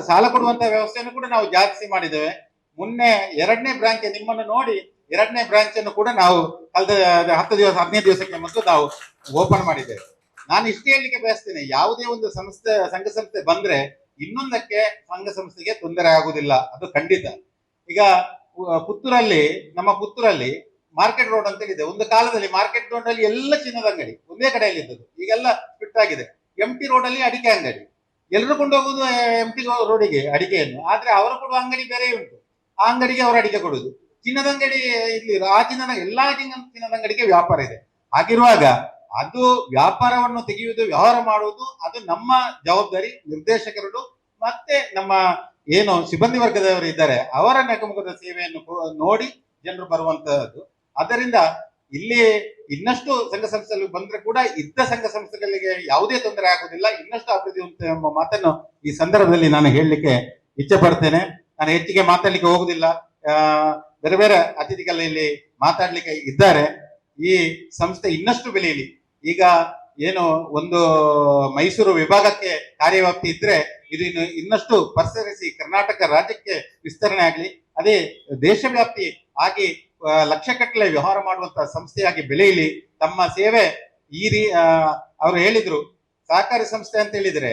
Speaker 3: ಸಾಲ ಕೊಡುವಂತ ವ್ಯವಸ್ಥೆಯನ್ನು ಕೂಡ ನಾವು ಜಾಸ್ತಿ ಮಾಡಿದ್ದೇವೆ. ಮೊನ್ನೆ 2ನೇ ಬ್ರಾಂಚ್ ನಿಮ್ಮನ್ನು ನೋಡಿ 2ನೇ ಬ್ರಾಂಚ್ ಅನ್ನು ಕೂಡ ನಾವು ಕಳೆದ 10 ದಿವಸ 15 ದಿವಸಕ್ಕೆ ಮೊದಲು ನಾವು ಓಪನ್ ಮಾಡಿದ್ದೇವೆ. ನಾನು ಇಷ್ಟೇ ಹೇಳಲಿಕ್ಕೆ ಬಯಸ್ತೇನೆ, ಯಾವುದೇ ಒಂದು ಸಂಘ ಸಂಸ್ಥೆ ಬಂದ್ರೆ ಇನ್ನೊಂದಕ್ಕೆ ಸಂಘ ಸಂಸ್ಥೆಗೆ ತೊಂದರೆ ಆಗುದಿಲ್ಲ, ಅದು ಖಂಡಿತ. ಈಗ ನಮ್ಮ ಪುತ್ತೂರಲ್ಲಿ ಮಾರ್ಕೆಟ್ ರೋಡ್ ಅಂತ ಇದೆ. ಒಂದು ಕಾಲದಲ್ಲಿ ಮಾರ್ಕೆಟ್ ರೋಡ್ ಅಲ್ಲಿ ಎಲ್ಲ ಚಿನ್ನದ ಅಂಗಡಿ ಒಂದೇ ಕಡೆಯಲ್ಲಿ ಇದ್ದದ್ದು, ಈಗೆಲ್ಲ ಫಿಟ್ ಆಗಿದೆ. MT ರೋಡ್ ಅಲ್ಲಿ ಅಡಿಕೆ ಅಂಗಡಿ, ಎಲ್ಲರೂ ಕೊಂಡು ಹೋಗುದು MT ರೋಡಿಗೆ ಅಡಿಕೆಯನ್ನು. ಆದ್ರೆ ಅವರು ಕೊಡುವ ಅಂಗಡಿ ಬೇರೆ ಉಂಟು, ಆ ಅಂಗಡಿಗೆ ಅವರು ಅಡಿಕೆ ಕೊಡುದು. ಚಿನ್ನದ ಅಂಗಡಿ ಇಲ್ಲಿ ಆ ಎಲ್ಲಾ ಚಿನ್ನದ ಅಂಗಡಿಗೆ ವ್ಯಾಪಾರ ಇದೆ. ಹಾಗಿರುವಾಗ ಅದು ವ್ಯಾಪಾರವನ್ನು ತೆಗೆಯುವುದು, ವ್ಯವಹಾರ ಮಾಡುವುದು, ಅದು ನಮ್ಮ ಜವಾಬ್ದಾರಿ. ನಿರ್ದೇಶಕರು ಮತ್ತೆ ನಮ್ಮ ಏನು ಸಿಬ್ಬಂದಿ ವರ್ಗದವರು ಇದ್ದಾರೆ, ಅವರ ನಗುಮುಖದ ಸೇವೆಯನ್ನು ನೋಡಿ ಜನರು ಬರುವಂತಹದ್ದು. ಆದ್ದರಿಂದ ಇಲ್ಲಿ ಇನ್ನಷ್ಟು ಸಂಘ ಸಂಸ್ಥೆಗಳು ಬಂದ್ರೆ ಕೂಡ ಇದ್ದ ಸಂಘ ಸಂಸ್ಥೆಗಳಿಗೆ ಯಾವುದೇ ತೊಂದರೆ ಆಗುವುದಿಲ್ಲ, ಇನ್ನಷ್ಟು ಅಭಿವೃದ್ಧಿ ಉಂಟು ಎಂಬ ಮಾತನ್ನು ಈ ಸಂದರ್ಭದಲ್ಲಿ ನಾನು ಹೇಳಲಿಕ್ಕೆ ಇಚ್ಛೆ ಪಡ್ತೇನೆ. ನಾನು ಹೆಚ್ಚಿಗೆ ಮಾತಾಡ್ಲಿಕ್ಕೆ ಹೋಗುದಿಲ್ಲ, ಬೇರೆ ಬೇರೆ ಅತಿಥಿಗಳು ಇಲ್ಲಿ ಮಾತಾಡ್ಲಿಕ್ಕೆ ಇದ್ದಾರೆ. ಈ ಸಂಸ್ಥೆ ಇನ್ನಷ್ಟು ಬೆಳೆಯಲಿ. ಈಗ ಏನು ಒಂದು ಮೈಸೂರು ವಿಭಾಗಕ್ಕೆ ಕಾರ್ಯವ್ಯಾಪ್ತಿ ಇದ್ರೆ, ಇದು ಇನ್ನಷ್ಟು ಪಸರಿಸಿ ಕರ್ನಾಟಕ ರಾಜ್ಯಕ್ಕೆ ವಿಸ್ತರಣೆ ಆಗಲಿ, ಅದೇ ದೇಶವ್ಯಾಪ್ತಿ ಆಗಿ ಲಕ್ಷಗಟ್ಟಲೆ ವ್ಯವಹಾರ ಮಾಡುವಂತಹ ಸಂಸ್ಥೆಯಾಗಿ ಬೆಳೆಯಲಿ. ತಮ್ಮ ಸೇವೆ ಅವರು ಹೇಳಿದ್ರು, ಸಹಕಾರಿ ಸಂಸ್ಥೆ ಅಂತ ಹೇಳಿದ್ರೆ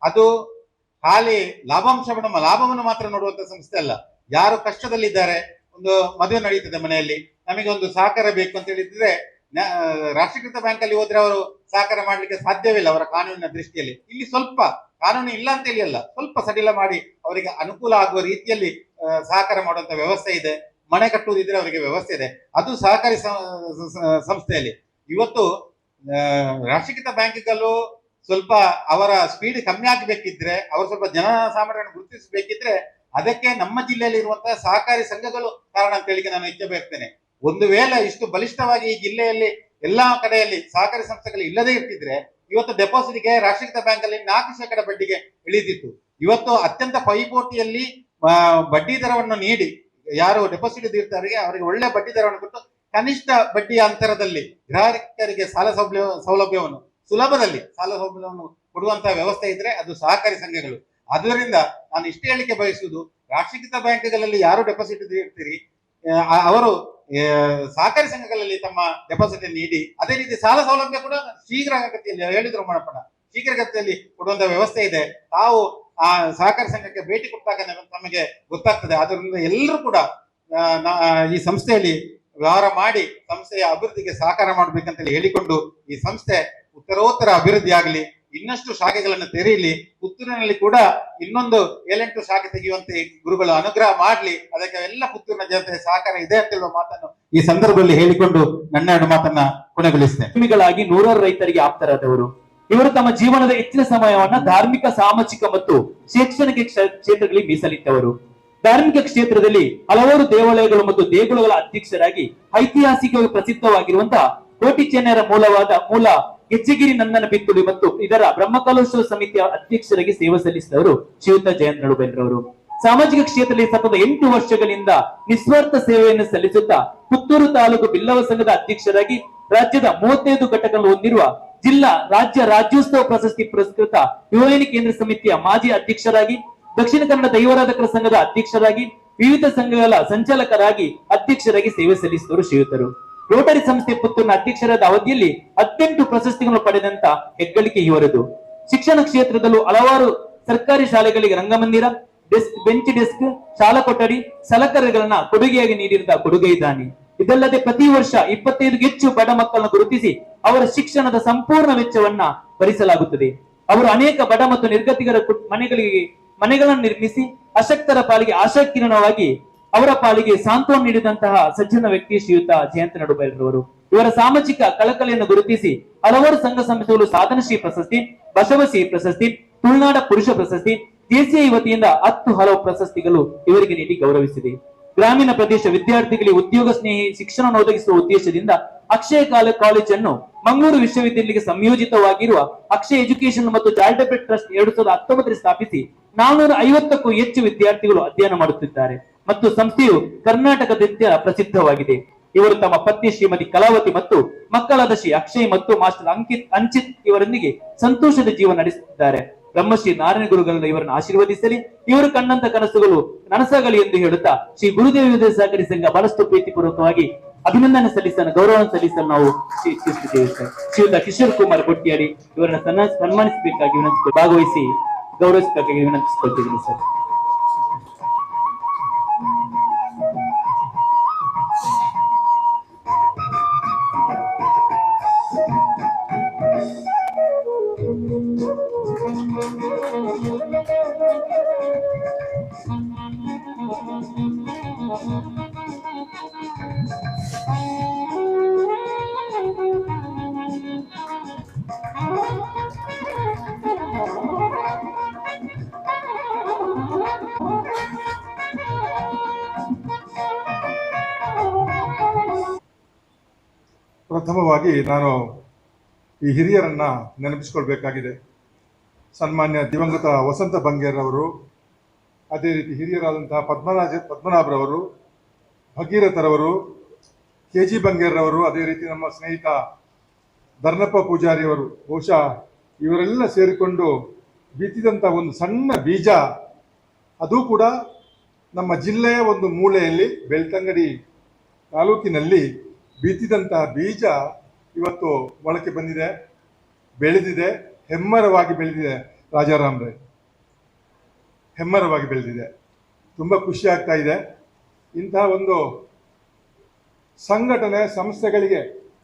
Speaker 3: ಅದು ಖಾಲಿ ಲಾಭವನ್ನು ಮಾತ್ರ ನೋಡುವಂತ ಸಂಸ್ಥೆ ಅಲ್ಲ. ಯಾರು ಕಷ್ಟದಲ್ಲಿದ್ದಾರೆ, ಒಂದು ಮದುವೆ ನಡೀತದೆ ಮನೆಯಲ್ಲಿ, ನಮಗೆ ಒಂದು ಸಹಕಾರ ಬೇಕು ಅಂತ ಹೇಳಿದ್ರೆ ರಾಷ್ಟ್ರೀಕೃತ ಬ್ಯಾಂಕ್ ಅಲ್ಲಿ ಹೋದ್ರೆ ಅವರು ಸಹಕಾರ ಮಾಡ್ಲಿಕ್ಕೆ ಸಾಧ್ಯವಿಲ್ಲ ಅವರ ಕಾನೂನಿನ ದೃಷ್ಟಿಯಲ್ಲಿ. ಇಲ್ಲಿ ಸ್ವಲ್ಪ ಕಾನೂನು ಇಲ್ಲ ಅಂತ ಹೇಳಿ ಅಲ್ಲ, ಸ್ವಲ್ಪ ಸಡಿಲ ಮಾಡಿ ಅವರಿಗೆ ಅನುಕೂಲ ಆಗುವ ರೀತಿಯಲ್ಲಿ ಸಹಕಾರ ಮಾಡುವಂತ ವ್ಯವಸ್ಥೆ ಇದೆ. ಮನೆ ಕಟ್ಟುವುದಿದ್ರೆ ಅವರಿಗೆ ವ್ಯವಸ್ಥೆ ಇದೆ, ಅದು ಸಹಕಾರಿ ಸಂಸ್ಥೆಯಲ್ಲಿ. ಇವತ್ತು ರಾಷ್ಟ್ರೀಕೃತ ಬ್ಯಾಂಕ್ಗಳು ಸ್ವಲ್ಪ ಅವರ ಸ್ಪೀಡ್ ಕಮ್ಮಿ ಆಗಬೇಕಿದ್ರೆ, ಅವರು ಸ್ವಲ್ಪ ಜನಸಾಮಾನ್ಯರನ್ನು ಗುರುತಿಸಬೇಕಿದ್ರೆ, ಅದಕ್ಕೆ ನಮ್ಮ ಜಿಲ್ಲೆಯಲ್ಲಿ ಇರುವಂತಹ ಸಹಕಾರಿ ಸಂಘಗಳು ಕಾರಣ ಅಂತ ಹೇಳಿಕ್ಕೆ ನಾನು ಇಚ್ಛೆ ಬಯಸ್ತೇನೆ. ಒಂದು ವೇಳೆ ಇಷ್ಟು ಬಲಿಷ್ಠವಾಗಿ ಈ ಜಿಲ್ಲೆಯಲ್ಲಿ ಎಲ್ಲಾ ಕಡೆಯಲ್ಲಿ ಸಹಕಾರಿ ಸಂಸ್ಥೆಗಳು ಇಲ್ಲದೆ ಇರ್ತಿದ್ರೆ, ಇವತ್ತು ಡೆಪಾಸಿಟ್ಗೆ ರಾಷ್ಟ್ರೀಕೃತ ಬ್ಯಾಂಕ್ ಅಲ್ಲಿ 4% ಬಡ್ಡಿಗೆ ಇಳಿದಿತ್ತು. ಇವತ್ತು ಅತ್ಯಂತ ಪೈಪೋಟಿಯಲ್ಲಿ ಬಡ್ಡಿ ದರವನ್ನು ನೀಡಿ, ಯಾರು ಡೆಪಾಸಿಟ್ ಇರ್ತಾರೆ ಅವರಿಗೆ ಒಳ್ಳೆ ಬಡ್ಡಿ ದರವನ್ನು ಕೊಟ್ಟು ಕನಿಷ್ಠ ಬಡ್ಡಿಯ ಅಂತರದಲ್ಲಿ ಗ್ರಾಹಕರಿಗೆ ಸೌಲಭ್ಯವನ್ನು ಸುಲಭದಲ್ಲಿ ಸಾಲ ಸೌಲಭ್ಯವನ್ನು ಕೊಡುವಂತಹ ವ್ಯವಸ್ಥೆ ಇದ್ರೆ ಅದು ಸಹಕಾರಿ ಸಂಘಗಳು. ಅದರಿಂದ ನಾನು ಇಷ್ಟೇ ಹೇಳಿಕೆ ಬಯಸುವುದು, ರಾಷ್ಟ್ರೀಕೃತ ಬ್ಯಾಂಕ್ಗಳಲ್ಲಿ ಯಾರು ಡೆಪಾಸಿಟ್ ಇರ್ತೀರಿ ಅವರು ಸಹಕಾರಿ ಸಂಘಗಳಲ್ಲಿ ತಮ್ಮ ಡೆಪಾಸಿಟ್ ನೀಡಿ, ಅದೇ ರೀತಿ ಸಾಲ ಸೌಲಭ್ಯ ಕೂಡ ಶೀಘ್ರಗತಿಯಲ್ಲಿ ಹೇಳಿದ್ರು ಮಣಪ್ಪನ, ಶೀಘ್ರಗತಿಯಲ್ಲಿ ಕೊಡುವಂತ ವ್ಯವಸ್ಥೆ ಇದೆ. ತಾವು ಆ ಸಹಕಾರಿ ಸಂಘಕ್ಕೆ ಭೇಟಿ ಕೊಟ್ಟಾಗ ನಮಗೆ ಗೊತ್ತಾಗ್ತದೆ. ಆದ್ದರಿಂದ ಎಲ್ಲರೂ ಕೂಡ ಈ ಸಂಸ್ಥೆಯಲ್ಲಿ ವ್ಯವಹಾರ ಮಾಡಿ ಸಂಸ್ಥೆಯ ಅಭಿವೃದ್ಧಿಗೆ ಸಹಕಾರ ಮಾಡಬೇಕಂತೇಳಿ ಹೇಳಿಕೊಂಡು ಈ ಸಂಸ್ಥೆ ಉತ್ತರೋತ್ತರ ಅಭಿವೃದ್ಧಿ ಆಗಲಿ, ಇನ್ನಷ್ಟು ಶಾಖೆಗಳನ್ನು ತೆರೆಯಲಿ, ಪುತ್ತೂರಿನಲ್ಲಿ ಕೂಡ ಇನ್ನೊಂದು 7-8 ಶಾಖೆ ತೆಗೆಯುವಂತೆ ಗುರುಗಳು ಅನುಗ್ರಹ ಮಾಡ್ಲಿ, ಅದಕ್ಕೆ ಎಲ್ಲ ಪುತ್ತೂರಿನ ಜನತೆ ಸಹಕಾರ ಇದೆ ಅಂತ ಹೇಳುವ ಮಾತನ್ನು ಈ ಸಂದರ್ಭದಲ್ಲಿ ಹೇಳಿಕೊಂಡು ನನ್ನ 2 ಮಾತನ್ನ ಕೊನೆಗೊಳಿಸ್ತೇನೆ.
Speaker 1: ಪ್ರೇಮಿಗಳಾಗಿ ನೂರಾರು ರೈತರಿಗೆ ಆಪ್ತರಾದವರು ಇವರು ತಮ್ಮ ಜೀವನದ ಹೆಚ್ಚಿನ ಸಮಯವನ್ನ ಧಾರ್ಮಿಕ, ಸಾಮಾಜಿಕ ಮತ್ತು ಶೈಕ್ಷಣಿಕ ಕ್ಷೇತ್ರಗಳಿಗೆ ಮೀಸಲಿಟ್ಟವರು. ಧಾರ್ಮಿಕ ಕ್ಷೇತ್ರದಲ್ಲಿ ಹಲವಾರು ದೇವಾಲಯಗಳು ಮತ್ತು ದೇಗುಲಗಳ ಅಧ್ಯಕ್ಷರಾಗಿ ಐತಿಹಾಸಿಕವಾಗಿ ಪ್ರಸಿದ್ಧವಾಗಿರುವಂತಹ ಕೋಟಿ ಚೆನ್ನೈರ ಮೂಲ ಗೆಜ್ಜೆಗಿರಿ ನಂದನ ಬಿತ್ತುಡಿ ಮತ್ತು ಇದರ ಬ್ರಹ್ಮಕಲೋತ್ಸವ ಸಮಿತಿಯ ಅಧ್ಯಕ್ಷರಾಗಿ ಸೇವೆ ಸಲ್ಲಿಸಿದವರು ಶ್ರೀಯುತ ಜಯಂತ್ ನಡುಬೆಲ್ರವರು. ಸಾಮಾಜಿಕ ಕ್ಷೇತ್ರದಲ್ಲಿ ಸತತ 8 ವರ್ಷಗಳಿಂದ ನಿಸ್ವಾರ್ಥ ಸೇವೆಯನ್ನು ಸಲ್ಲಿಸುತ್ತಾ ಪುತ್ತೂರು ತಾಲೂಕು ಬಿಲ್ಲವ ಸಂಘದ ಅಧ್ಯಕ್ಷರಾಗಿ ರಾಜ್ಯದ 35 ಘಟಕಗಳನ್ನು ಹೊಂದಿರುವ ರಾಜ್ಯ ರಾಜ್ಯೋತ್ಸವ ಪ್ರಶಸ್ತಿ ಪುರಸ್ಕೃತ ಯುವಜನ ಕೇಂದ್ರ ಸಮಿತಿಯ ಮಾಜಿ ಅಧ್ಯಕ್ಷರಾಗಿ, ದಕ್ಷಿಣ ಕನ್ನಡ ದೈವಾರಾಧಕರ ಸಂಘದ ಅಧ್ಯಕ್ಷರಾಗಿ, ವಿವಿಧ ಸಂಘಗಳ ಸಂಚಾಲಕರಾಗಿ ಅಧ್ಯಕ್ಷರಾಗಿ ಸೇವೆ ಸಲ್ಲಿಸಿದವರು ಶ್ರೀಯುತರು. ರೋಟರಿ ಸಂಸ್ಥೆ ಪುತ್ತೂರಿನ ಅಧ್ಯಕ್ಷರಾದ ಅವಧಿಯಲ್ಲಿ 18 ಪ್ರಶಸ್ತಿಗಳನ್ನು ಪಡೆದಂತ ಹೆಗ್ಗಳಿಕೆ ಇವರದು. ಶಿಕ್ಷಣ ಕ್ಷೇತ್ರದಲ್ಲೂ ಹಲವಾರು ಸರ್ಕಾರಿ ಶಾಲೆಗಳಿಗೆ ರಂಗಮಂದಿರ, ಬೆಂಚ್ ಡೆಸ್ಕ್, ಶಾಲಾ ಕೊಠಡಿ, ಸಲಕರಣೆಗಳನ್ನ ಕೊಡುಗೆಯಾಗಿ ನೀಡಿರುವ ಕೊಡುಗೈದಾನಿ. ಇದಲ್ಲದೆ ಪ್ರತಿ ವರ್ಷ 25ಕ್ಕೂ ಹೆಚ್ಚು ಬಡ ಮಕ್ಕಳನ್ನು ಗುರುತಿಸಿ ಅವರ ಶಿಕ್ಷಣದ ಸಂಪೂರ್ಣ ವೆಚ್ಚವನ್ನ ಭರಿಸಲಾಗುತ್ತದೆ. ಅವರು ಅನೇಕ ಬಡ ಮತ್ತು ನಿರ್ಗತಿಕರ ಮನೆಗಳನ್ನು ನಿರ್ಮಿಸಿ ಅಶಕ್ತರ ಪಾಲಿಗೆ ಆಶಾಕಿರಣವಾಗಿ ಅವರ ಪಾಲಿಗೆ ಸಾಂತ್ವನ ನೀಡಿದಂತಹ ಸಜ್ಜನ ವ್ಯಕ್ತಿ ಶ್ರೀಯುತ ಜಯಂತ್ ನಡುಬೈಲ್ರವರು. ಇವರ ಸಾಮಾಜಿಕ ಕಳಕಳಿಯನ್ನು ಗುರುತಿಸಿ ಹಲವಾರು ಸಂಘ ಸಂಸ್ಥೆಗಳು ಸಾಧನಶ್ರೀ ಪ್ರಶಸ್ತಿ, ಬಸವಶ್ರೀ ಪ್ರಶಸ್ತಿ, ತುಳುನಾಡ ಪುರುಷ ಪ್ರಶಸ್ತಿ, ಜೆಸಿಐ ವತಿಯಿಂದ 10 ಹಲವು ಪ್ರಶಸ್ತಿಗಳು ಇವರಿಗೆ ನೀಡಿ ಗೌರವಿಸಿದೆ. ಗ್ರಾಮೀಣ ಪ್ರದೇಶ ವಿದ್ಯಾರ್ಥಿಗಳಿಗೆ ಉದ್ಯೋಗ ಸ್ನೇಹಿ ಶಿಕ್ಷಣವನ್ನು ಒದಗಿಸುವ ಉದ್ದೇಶದಿಂದ ಅಕ್ಷಯ ಕಾಲೇಜನ್ನು ಮಂಗಳೂರು ವಿಶ್ವವಿದ್ಯಾಲಯಕ್ಕೆ ಸಂಯೋಜಿತವಾಗಿರುವ ಅಕ್ಷಯ ಎಜುಕೇಶನ್ ಮತ್ತು ಚಾರಿಟಬಲ್ ಟ್ರಸ್ಟ್ 2019 ಸ್ಥಾಪಿಸಿ 450ಕ್ಕೂ ಹೆಚ್ಚು ವಿದ್ಯಾರ್ಥಿಗಳು ಅಧ್ಯಯನ ಮಾಡುತ್ತಿದ್ದಾರೆ ಮತ್ತು ಸಂಸ್ಥೆಯು ಕರ್ನಾಟಕದಾದ್ಯಂತ ಪ್ರಸಿದ್ಧವಾಗಿದೆ. ಇವರು ತಮ್ಮ ಪತ್ನಿ ಶ್ರೀಮತಿ ಕಲಾವತಿ ಮತ್ತು ಮಕ್ಕಳಾದ ಶ್ರೀ ಅಕ್ಷಯ್ ಮತ್ತು ಮಾಸ್ಟರ್ ಅಂಚಿತ್ ಇವರೊಂದಿಗೆ ಸಂತೋಷದ ಜೀವನ ನಡೆಸುತ್ತಿದ್ದಾರೆ. ಬ್ರಹ್ಮಶ್ರೀ ನಾರಾಯಣ ಗುರುಗಳನ್ನು ಇವರನ್ನು ಆಶೀರ್ವದಿಸಲಿ, ಇವರು ಕಂಡಂತ ಕನಸುಗಳು ನನಸಾಗಲಿ ಎಂದು ಹೇಳುತ್ತಾ ಶ್ರೀ ಗುರುದೇವ ಸಹಕಾರಿ ಸಂಘ ಬಹಳಷ್ಟು ಪ್ರೀತಿಪೂರ್ವಕವಾಗಿ ಅಭಿನಂದನೆ ಸಲ್ಲಿಸಲು, ಗೌರವ ಸಲ್ಲಿಸಲು ನಾವು ಇಚ್ಛಿಸುತ್ತೇವೆ ಸರ್. ಶ್ರೀಯುತ ಕಿಶೋರ್ ಕುಮಾರ್ ಬೊಟ್ಟಿಯಾಡಿ ಇವರನ್ನ ಸನ್ಮಾನಿಸಬೇಕಾಗಿ ಭಾಗವಹಿಸಿ ಗೌರವಿಸಬೇಕಾಗಿ ವಿನಂತಿಸಿಕೊಳ್ತಿದ್ದೀನಿ ಸರ್.
Speaker 4: ಪ್ರಥಮವಾಗಿ ನಾನು ಈ ಹಿರಿಯರನ್ನ ನೆನಪಿಸಿಕೊಳ್ಬೇಕಾಗಿದೆ. ಸನ್ಮಾನ್ಯ ದಿವಂಗತ ವಸಂತ ಬಂಗೇರವರು, ಅದೇ ರೀತಿ ಹಿರಿಯರಾದಂತಹ ಪದ್ಮನಾಭರವರು, ಭಗೀರಥರವರು, KG ಬಂಗೇರವರು, ಅದೇ ರೀತಿ ನಮ್ಮ ಸ್ನೇಹಿತ ಧರ್ನಪ್ಪ ಪೂಜಾರಿಯವರು. ಬಹುಶಃ ಇವರೆಲ್ಲ ಸೇರಿಕೊಂಡು ಬಿತ್ತಿದಂಥ ಒಂದು ಸಣ್ಣ ಬೀಜ, ಅದು ಕೂಡ ನಮ್ಮ ಜಿಲ್ಲೆಯ ಒಂದು ಮೂಲೆಯಲ್ಲಿ ಬೆಳ್ತಂಗಡಿ ತಾಲೂಕಿನಲ್ಲಿ ಬಿತ್ತಿದಂತಹ ಬೀಜ ಇವತ್ತು ಮೊಳಕೆ ಬಂದಿದೆ, ಬೆಳೆದಿದೆ, ಹೆಮ್ಮರವಾಗಿ ಬೆಳೆದಿದೆ. ರಾಜಾರಾಮ್ರೆ, ಹೆಮ್ಮರವಾಗಿ ಬೆಳೆದಿದೆ. ತುಂಬ ಖುಷಿ ಆಗ್ತಾ ಇದೆ. ಇಂತಹ ಒಂದು ಸಂಘಟನೆ ಸಂಸ್ಥೆಗಳಿಗೆ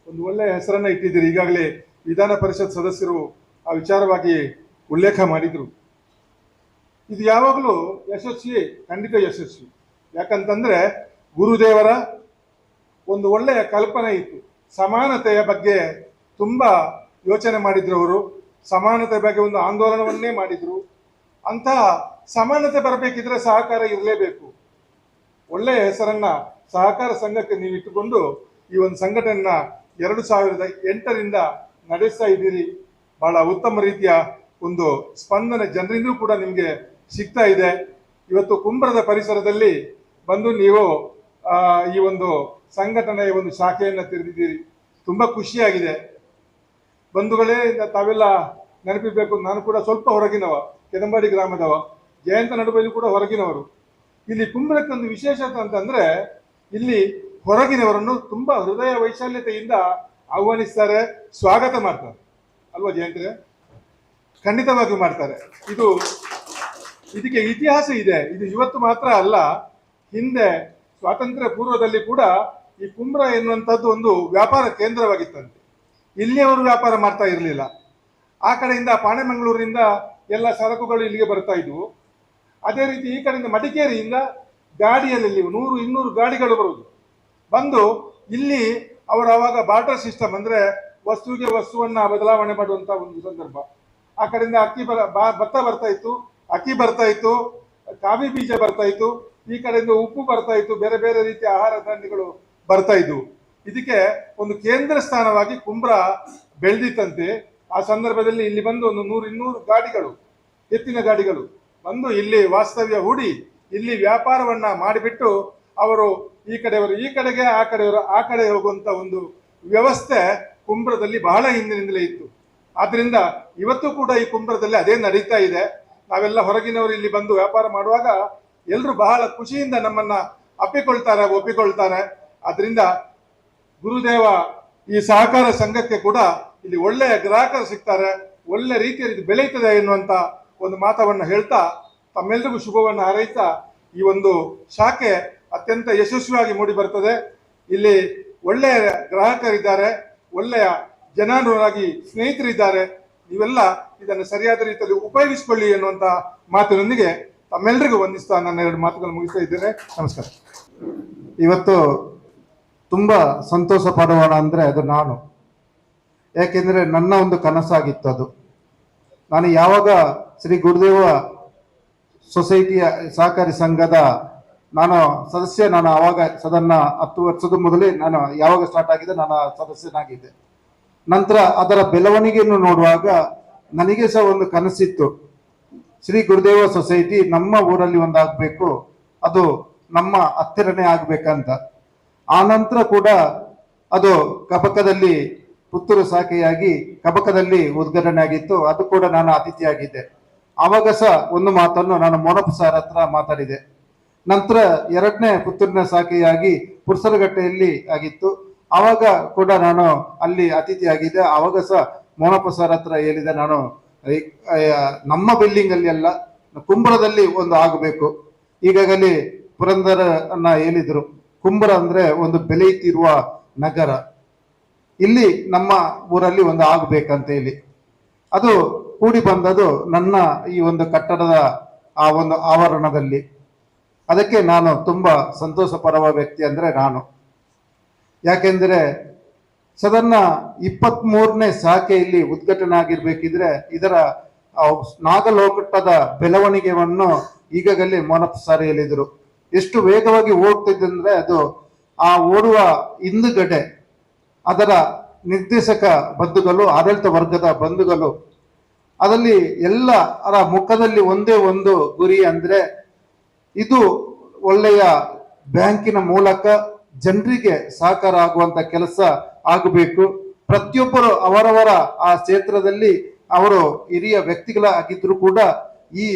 Speaker 4: ಒಂದು ಒಳ್ಳೆಯ ಹೆಸರನ್ನು ಇಟ್ಟಿದ್ದೀರಿ. ಈಗಾಗಲೇ ವಿಧಾನ ಪರಿಷತ್ ಸದಸ್ಯರು ಆ ವಿಚಾರವಾಗಿ ಉಲ್ಲೇಖ ಮಾಡಿದರು. ಇದು ಯಾವಾಗಲೂ ಯಶಸ್ವಿ, ಖಂಡಿತ ಯಶಸ್ವಿ. ಯಾಕಂತಂದ್ರೆ ಗುರುದೇವರ ಒಂದು ಒಳ್ಳೆಯ ಕಲ್ಪನೆ ಇತ್ತು. ಸಮಾನತೆಯ ಬಗ್ಗೆ ತುಂಬ ಯೋಚನೆ ಮಾಡಿದ್ರು ಅವರು. ಸಮಾನತೆ ಬಗ್ಗೆ ಒಂದು ಆಂದೋಲನವನ್ನೇ ಮಾಡಿದ್ರು. ಅಂತಹ ಸಮಾನತೆ ಬರಬೇಕಿದ್ರೆ ಸಹಕಾರ ಇರಲೇಬೇಕು. ಒಳ್ಳೆಯ ಹೆಸರನ್ನ ಸಹಕಾರ ಸಂಘಕ್ಕೆ ನೀವು ಇಟ್ಟುಕೊಂಡು ಈ ಒಂದು ಸಂಘಟನೆಯನ್ನ 2008ರಿಂದ ನಡೆಸ್ತಾ ಇದ್ದೀರಿ. ಬಹಳ ಉತ್ತಮ ರೀತಿಯ ಒಂದು ಸ್ಪಂದನೆ ಜನರಿಂದಲೂ ಕೂಡ ನಿಮಗೆ ಸಿಗ್ತಾ ಇದೆ. ಇವತ್ತು ಕುಂಬ್ರದ ಪರಿಸರದಲ್ಲಿ ಬಂದು ನೀವು ಈ ಒಂದು ಸಂಘಟನೆಯ ಒಂದು ಶಾಖೆಯನ್ನು ತೆರೆದಿದ್ದೀರಿ. ತುಂಬ ಖುಷಿಯಾಗಿದೆ. ಬಂಧುಗಳೇ, ತಾವೆಲ್ಲ ನೆನಪಿರ್ಬೇಕು, ನಾನು ಕೂಡ ಸ್ವಲ್ಪ ಹೊರಗಿನವ, ಕೆದಂಬಾಡಿ ಗ್ರಾಮದವ. ಜಯಂತ ನಡುಬೈಲು ಕೂಡ ಹೊರಗಿನವರು. ಇಲ್ಲಿ ಕುಂಬ್ರಕ್ಕೊಂದು ವಿಶೇಷತೆ ಅಂತಂದ್ರೆ ಇಲ್ಲಿ ಹೊರಗಿನವರನ್ನು ತುಂಬಾ ಹೃದಯ ವೈಶಾಲ್ಯತೆಯಿಂದ ಆಹ್ವಾನಿಸ್ತಾರೆ, ಸ್ವಾಗತ ಮಾಡ್ತಾರೆ ಅಲ್ವಾ ಜಯಂತ್ರೆ? ಖಂಡಿತವಾಗಿಯೂ ಮಾಡ್ತಾರೆ. ಇದಕ್ಕೆ ಇತಿಹಾಸ ಇದೆ. ಇದು ಇವತ್ತು ಮಾತ್ರ ಅಲ್ಲ, ಹಿಂದೆ ಸ್ವಾತಂತ್ರ್ಯ ಪೂರ್ವದಲ್ಲಿ ಕೂಡ ಈ ಕುಂಬ್ರ ಎನ್ನುವಂಥದ್ದು ಒಂದು ವ್ಯಾಪಾರ ಕೇಂದ್ರವಾಗಿತ್ತಂತೆ. ಇಲ್ಲಿ ಅವರು ವ್ಯಾಪಾರ ಮಾಡ್ತಾ ಇರಲಿಲ್ಲ. ಆ ಕಡೆಯಿಂದ ಪಾಣೆಮಂಗಳೂರಿನಿಂದ ಎಲ್ಲ ಸರಕುಗಳು ಇಲ್ಲಿಗೆ ಬರ್ತಾ ಇದ್ವು. ಅದೇ ರೀತಿ ಈ ಕಡೆಯಿಂದ ಮಡಿಕೇರಿಯಿಂದ ಗಾಡಿಯಲ್ಲಿ 100-200 ಗಾಡಿಗಳು ಬರುವುದು. ಬಂದು ಇಲ್ಲಿ ಅವರು ಆವಾಗ ಬಾರ್ಟರ್ ಸಿಸ್ಟಮ್, ಅಂದ್ರೆ ವಸ್ತುವಿಗೆ ವಸ್ತುವನ್ನ ಬದಲಾವಣೆ ಮಾಡುವಂತ ಒಂದು ಸಂದರ್ಭ. ಆ ಕಡೆಯಿಂದ ಭತ್ತ ಬರ್ತಾ ಇತ್ತು, ಅಕ್ಕಿ ಬರ್ತಾ ಇತ್ತು, ಕಾಫಿ ಬೀಜ ಬರ್ತಾ ಇತ್ತು, ಈ ಕಡೆಯಿಂದ ಉಪ್ಪು ಬರ್ತಾ ಇತ್ತು, ಬೇರೆ ಬೇರೆ ರೀತಿಯ ಆಹಾರ ಧಾನ್ಯಗಳು ಬರ್ತಾ ಇದ್ವು. ಇದಕ್ಕೆ ಒಂದು ಕೇಂದ್ರ ಸ್ಥಾನವಾಗಿ ಕುಂಬ್ರ ಬೆಳೆದಿತ್ತಂತೆ. ಆ ಸಂದರ್ಭದಲ್ಲಿ ಇಲ್ಲಿ ಬಂದು ಒಂದು 100-200 ಗಾಡಿಗಳು, ಎತ್ತಿನ ಗಾಡಿಗಳು ಬಂದು ಇಲ್ಲಿ ವಾಸ್ತವ್ಯ ಹೂಡಿ ಇಲ್ಲಿ ವ್ಯಾಪಾರವನ್ನ ಮಾಡಿಬಿಟ್ಟು ಅವರು ಈ ಕಡೆಯವರು ಈ ಕಡೆಗೆ, ಆ ಕಡೆಯವರು ಆ ಕಡೆ ಹೋಗುವಂತ ಒಂದು ವ್ಯವಸ್ಥೆ ಕುಂಬ್ರದಲ್ಲಿ ಬಹಳ ಹಿಂದಿನಿಂದಲೇ ಇತ್ತು. ಆದ್ರಿಂದ ಇವತ್ತು ಕೂಡ ಈ ಕುಂಬ್ರದಲ್ಲಿ ಅದೇ ನಡೀತಾ ಇದೆ. ನಾವೆಲ್ಲ ಹೊರಗಿನವರು ಇಲ್ಲಿ ಬಂದು ವ್ಯಾಪಾರ ಮಾಡುವಾಗ ಎಲ್ಲರೂ ಬಹಳ ಖುಷಿಯಿಂದ ನಮ್ಮನ್ನ ಒಪ್ಪಿಕೊಳ್ತಾರೆ. ಆದ್ರಿಂದ ಗುರುದೇವ ಈ ಸಹಕಾರ ಸಂಘಕ್ಕೆ ಕೂಡ ಇಲ್ಲಿ ಒಳ್ಳೆಯ ಗ್ರಾಹಕರು ಸಿಗ್ತಾರೆ, ಒಳ್ಳೆ ರೀತಿಯಲ್ಲಿ ಇದು ಬೆಳೆಯುತ್ತದೆ ಎನ್ನುವಂತ ಒಂದು ಮಾತವನ್ನು ಹೇಳ್ತಾ ತಮ್ಮೆಲ್ಲರಿಗೂ ಶುಭವನ್ನು ಹಾರೈಸ್ತಾ ಈ ಒಂದು ಶಾಖೆ ಅತ್ಯಂತ ಯಶಸ್ವಿಯಾಗಿ ಮೂಡಿ ಬರ್ತದೆ. ಇಲ್ಲಿ ಒಳ್ಳೆಯ ಗ್ರಾಹಕರಿದ್ದಾರೆ, ಒಳ್ಳೆಯ ಜನಾನುರಾಗಿ ಸ್ನೇಹಿತರಿದ್ದಾರೆ. ನೀವೆಲ್ಲ ಇದನ್ನು ಸರಿಯಾದ ರೀತಿಯಲ್ಲಿ ಉಪಯೋಗಿಸಿಕೊಳ್ಳಿ ಎನ್ನುವಂತ ಮಾತಿನೊಂದಿಗೆ ತಮ್ಮೆಲ್ಲರಿಗೂ ವಂದಿಸ್ತಾ ನನ್ನ 2 ಮಾತುಗಳನ್ನು ಮುಗಿಸ್ತಾ ಇದ್ದೇನೆ. ನಮಸ್ಕಾರ.
Speaker 5: ಇವತ್ತು ತುಂಬಾ ಸಂತೋಷ ಪಡುವಣ ಅಂದ್ರೆ ಅದು ನಾನು. ಯಾಕೆಂದ್ರೆ ನನ್ನ ಒಂದು ಕನಸಾಗಿತ್ತು ಅದು. ನಾನು ಯಾವಾಗ ಶ್ರೀ ಗುರುದೇವ ಸೊಸೈಟಿಯ ಸಹಕಾರಿ ಸಂಘದ ನಾನು ಆವಾಗ ಸಾಧಾರಣ 10 ವರ್ಷದ ಮೊದಲೇ ನಾನು ಯಾವಾಗ ಸ್ಟಾರ್ಟ್ ಆಗಿದೆ ನಾನು ಸದಸ್ಯನಾಗಿದ್ದೆ. ನಂತರ ಅದರ ಬೆಳವಣಿಗೆಯನ್ನು ನೋಡುವಾಗ ನನಗೆ ಸಹ ಒಂದು ಕನಸಿತ್ತು, ಶ್ರೀ ಗುರುದೇವ ಸೊಸೈಟಿ ನಮ್ಮ ಊರಲ್ಲಿ ಒಂದಾಗಬೇಕು, ಅದು ನಮ್ಮ ಹತ್ತಿರನೇ ಆಗ್ಬೇಕಂತ. ಆ ನಂತರ ಕೂಡ ಅದು ಕಬಕದಲ್ಲಿ ಪುತ್ತೂರು ಶಾಖೆಯಾಗಿ ಕಬಕದಲ್ಲಿ ಉದ್ಘಾಟನೆ ಆಗಿತ್ತು. ಅದು ಕೂಡ ನಾನು ಅತಿಥಿಯಾಗಿದ್ದೆ. ಆವಾಗ ಸಹ ಒಂದು ಮಾತನ್ನು ನಾನು ಮೋನಪ್ಪ ಸರ್ ಹತ್ರ ಮಾತಾಡಿದೆ. ನಂತರ 2ನೇ ಪುತ್ತೂರಿನ ಶಾಖೆಯಾಗಿ ಪುರ್ಸಲಗಟ್ಟೆಯಲ್ಲಿ ಆಗಿತ್ತು. ಆವಾಗ ಕೂಡ ನಾನು ಅಲ್ಲಿ ಅತಿಥಿಯಾಗಿದ್ದೆ. ಆವಾಗ ಸಹ ಮೋನಪ್ಪ ಸರ್ ಹತ್ರ ಹೇಳಿದೆ, ನಾನು ನಮ್ಮ ಬಿಲ್ಡಿಂಗ್ ಅಲ್ಲಿ ಅಲ್ಲ, ಕುಂಬ್ರದಲ್ಲಿ ಒಂದು ಆಗಬೇಕು. ಈಗಾಗಲೇ ಪುರಂದರ ಅನ್ನ ಹೇಳಿದ್ರು, ಕುಂಬ್ರ ಅಂದ್ರೆ ಒಂದು ಬೆಳೆಯುತ್ತಿರುವ ನಗರ, ಇಲ್ಲಿ ನಮ್ಮ ಊರಲ್ಲಿ ಒಂದು ಆಗ್ಬೇಕಂತ ಹೇಳಿ ಅದು ಕೂಡಿ ಬಂದದು ನನ್ನ ಈ ಒಂದು ಕಟ್ಟಡದ ಆ ಒಂದು ಆವರಣದಲ್ಲಿ. ಅದಕ್ಕೆ ನಾನು ತುಂಬಾ ಸಂತೋಷ ಪಡುವ ವ್ಯಕ್ತಿ ಅಂದ್ರೆ ನಾನು. ಯಾಕೆಂದ್ರೆ ಸಾಧಾರಣ 23ನೇ ಶಾಖೆಯಲ್ಲಿ ಉದ್ಘಾಟನೆ ಆಗಿರ್ಬೇಕಿದ್ರೆ ಇದರ ನಾಗಲೋಕಟ್ಟದ ಬೆಳವಣಿಗೆಯನ್ನು ಈಗಾಗಲೇ ಮೋನಪ್ಪ ಸರ್ ಹೇಳಿದ್ರು. ಎಷ್ಟು ವೇಗವಾಗಿ ಓಡ್ತಿದ್ದಂದ್ರೆ ಅದು ಆ ಓಡುವ ಹಿಂದುಗಡೆ ಅದರ ನಿರ್ದೇಶಕ ಬಂಧುಗಳು, ಆಡಳಿತ ವರ್ಗದ ಬಂಧುಗಳು, ಅದರಲ್ಲಿ ಎಲ್ಲರ ಮುಖದಲ್ಲಿ ಒಂದೇ ಒಂದು ಗುರಿ ಅಂದ್ರೆ ಇದು ಒಳ್ಳೆಯ ಬ್ಯಾಂಕಿನ ಮೂಲಕ ಜನರಿಗೆ ಸಹಕಾರ ಆಗುವಂತ ಕೆಲಸ ಆಗಬೇಕು. ಪ್ರತಿಯೊಬ್ಬರು ಅವರವರ ಆ ಕ್ಷೇತ್ರದಲ್ಲಿ ಅವರು ಹಿರಿಯ ವ್ಯಕ್ತಿಗಳಾಗಿದ್ರು ಕೂಡ ಈ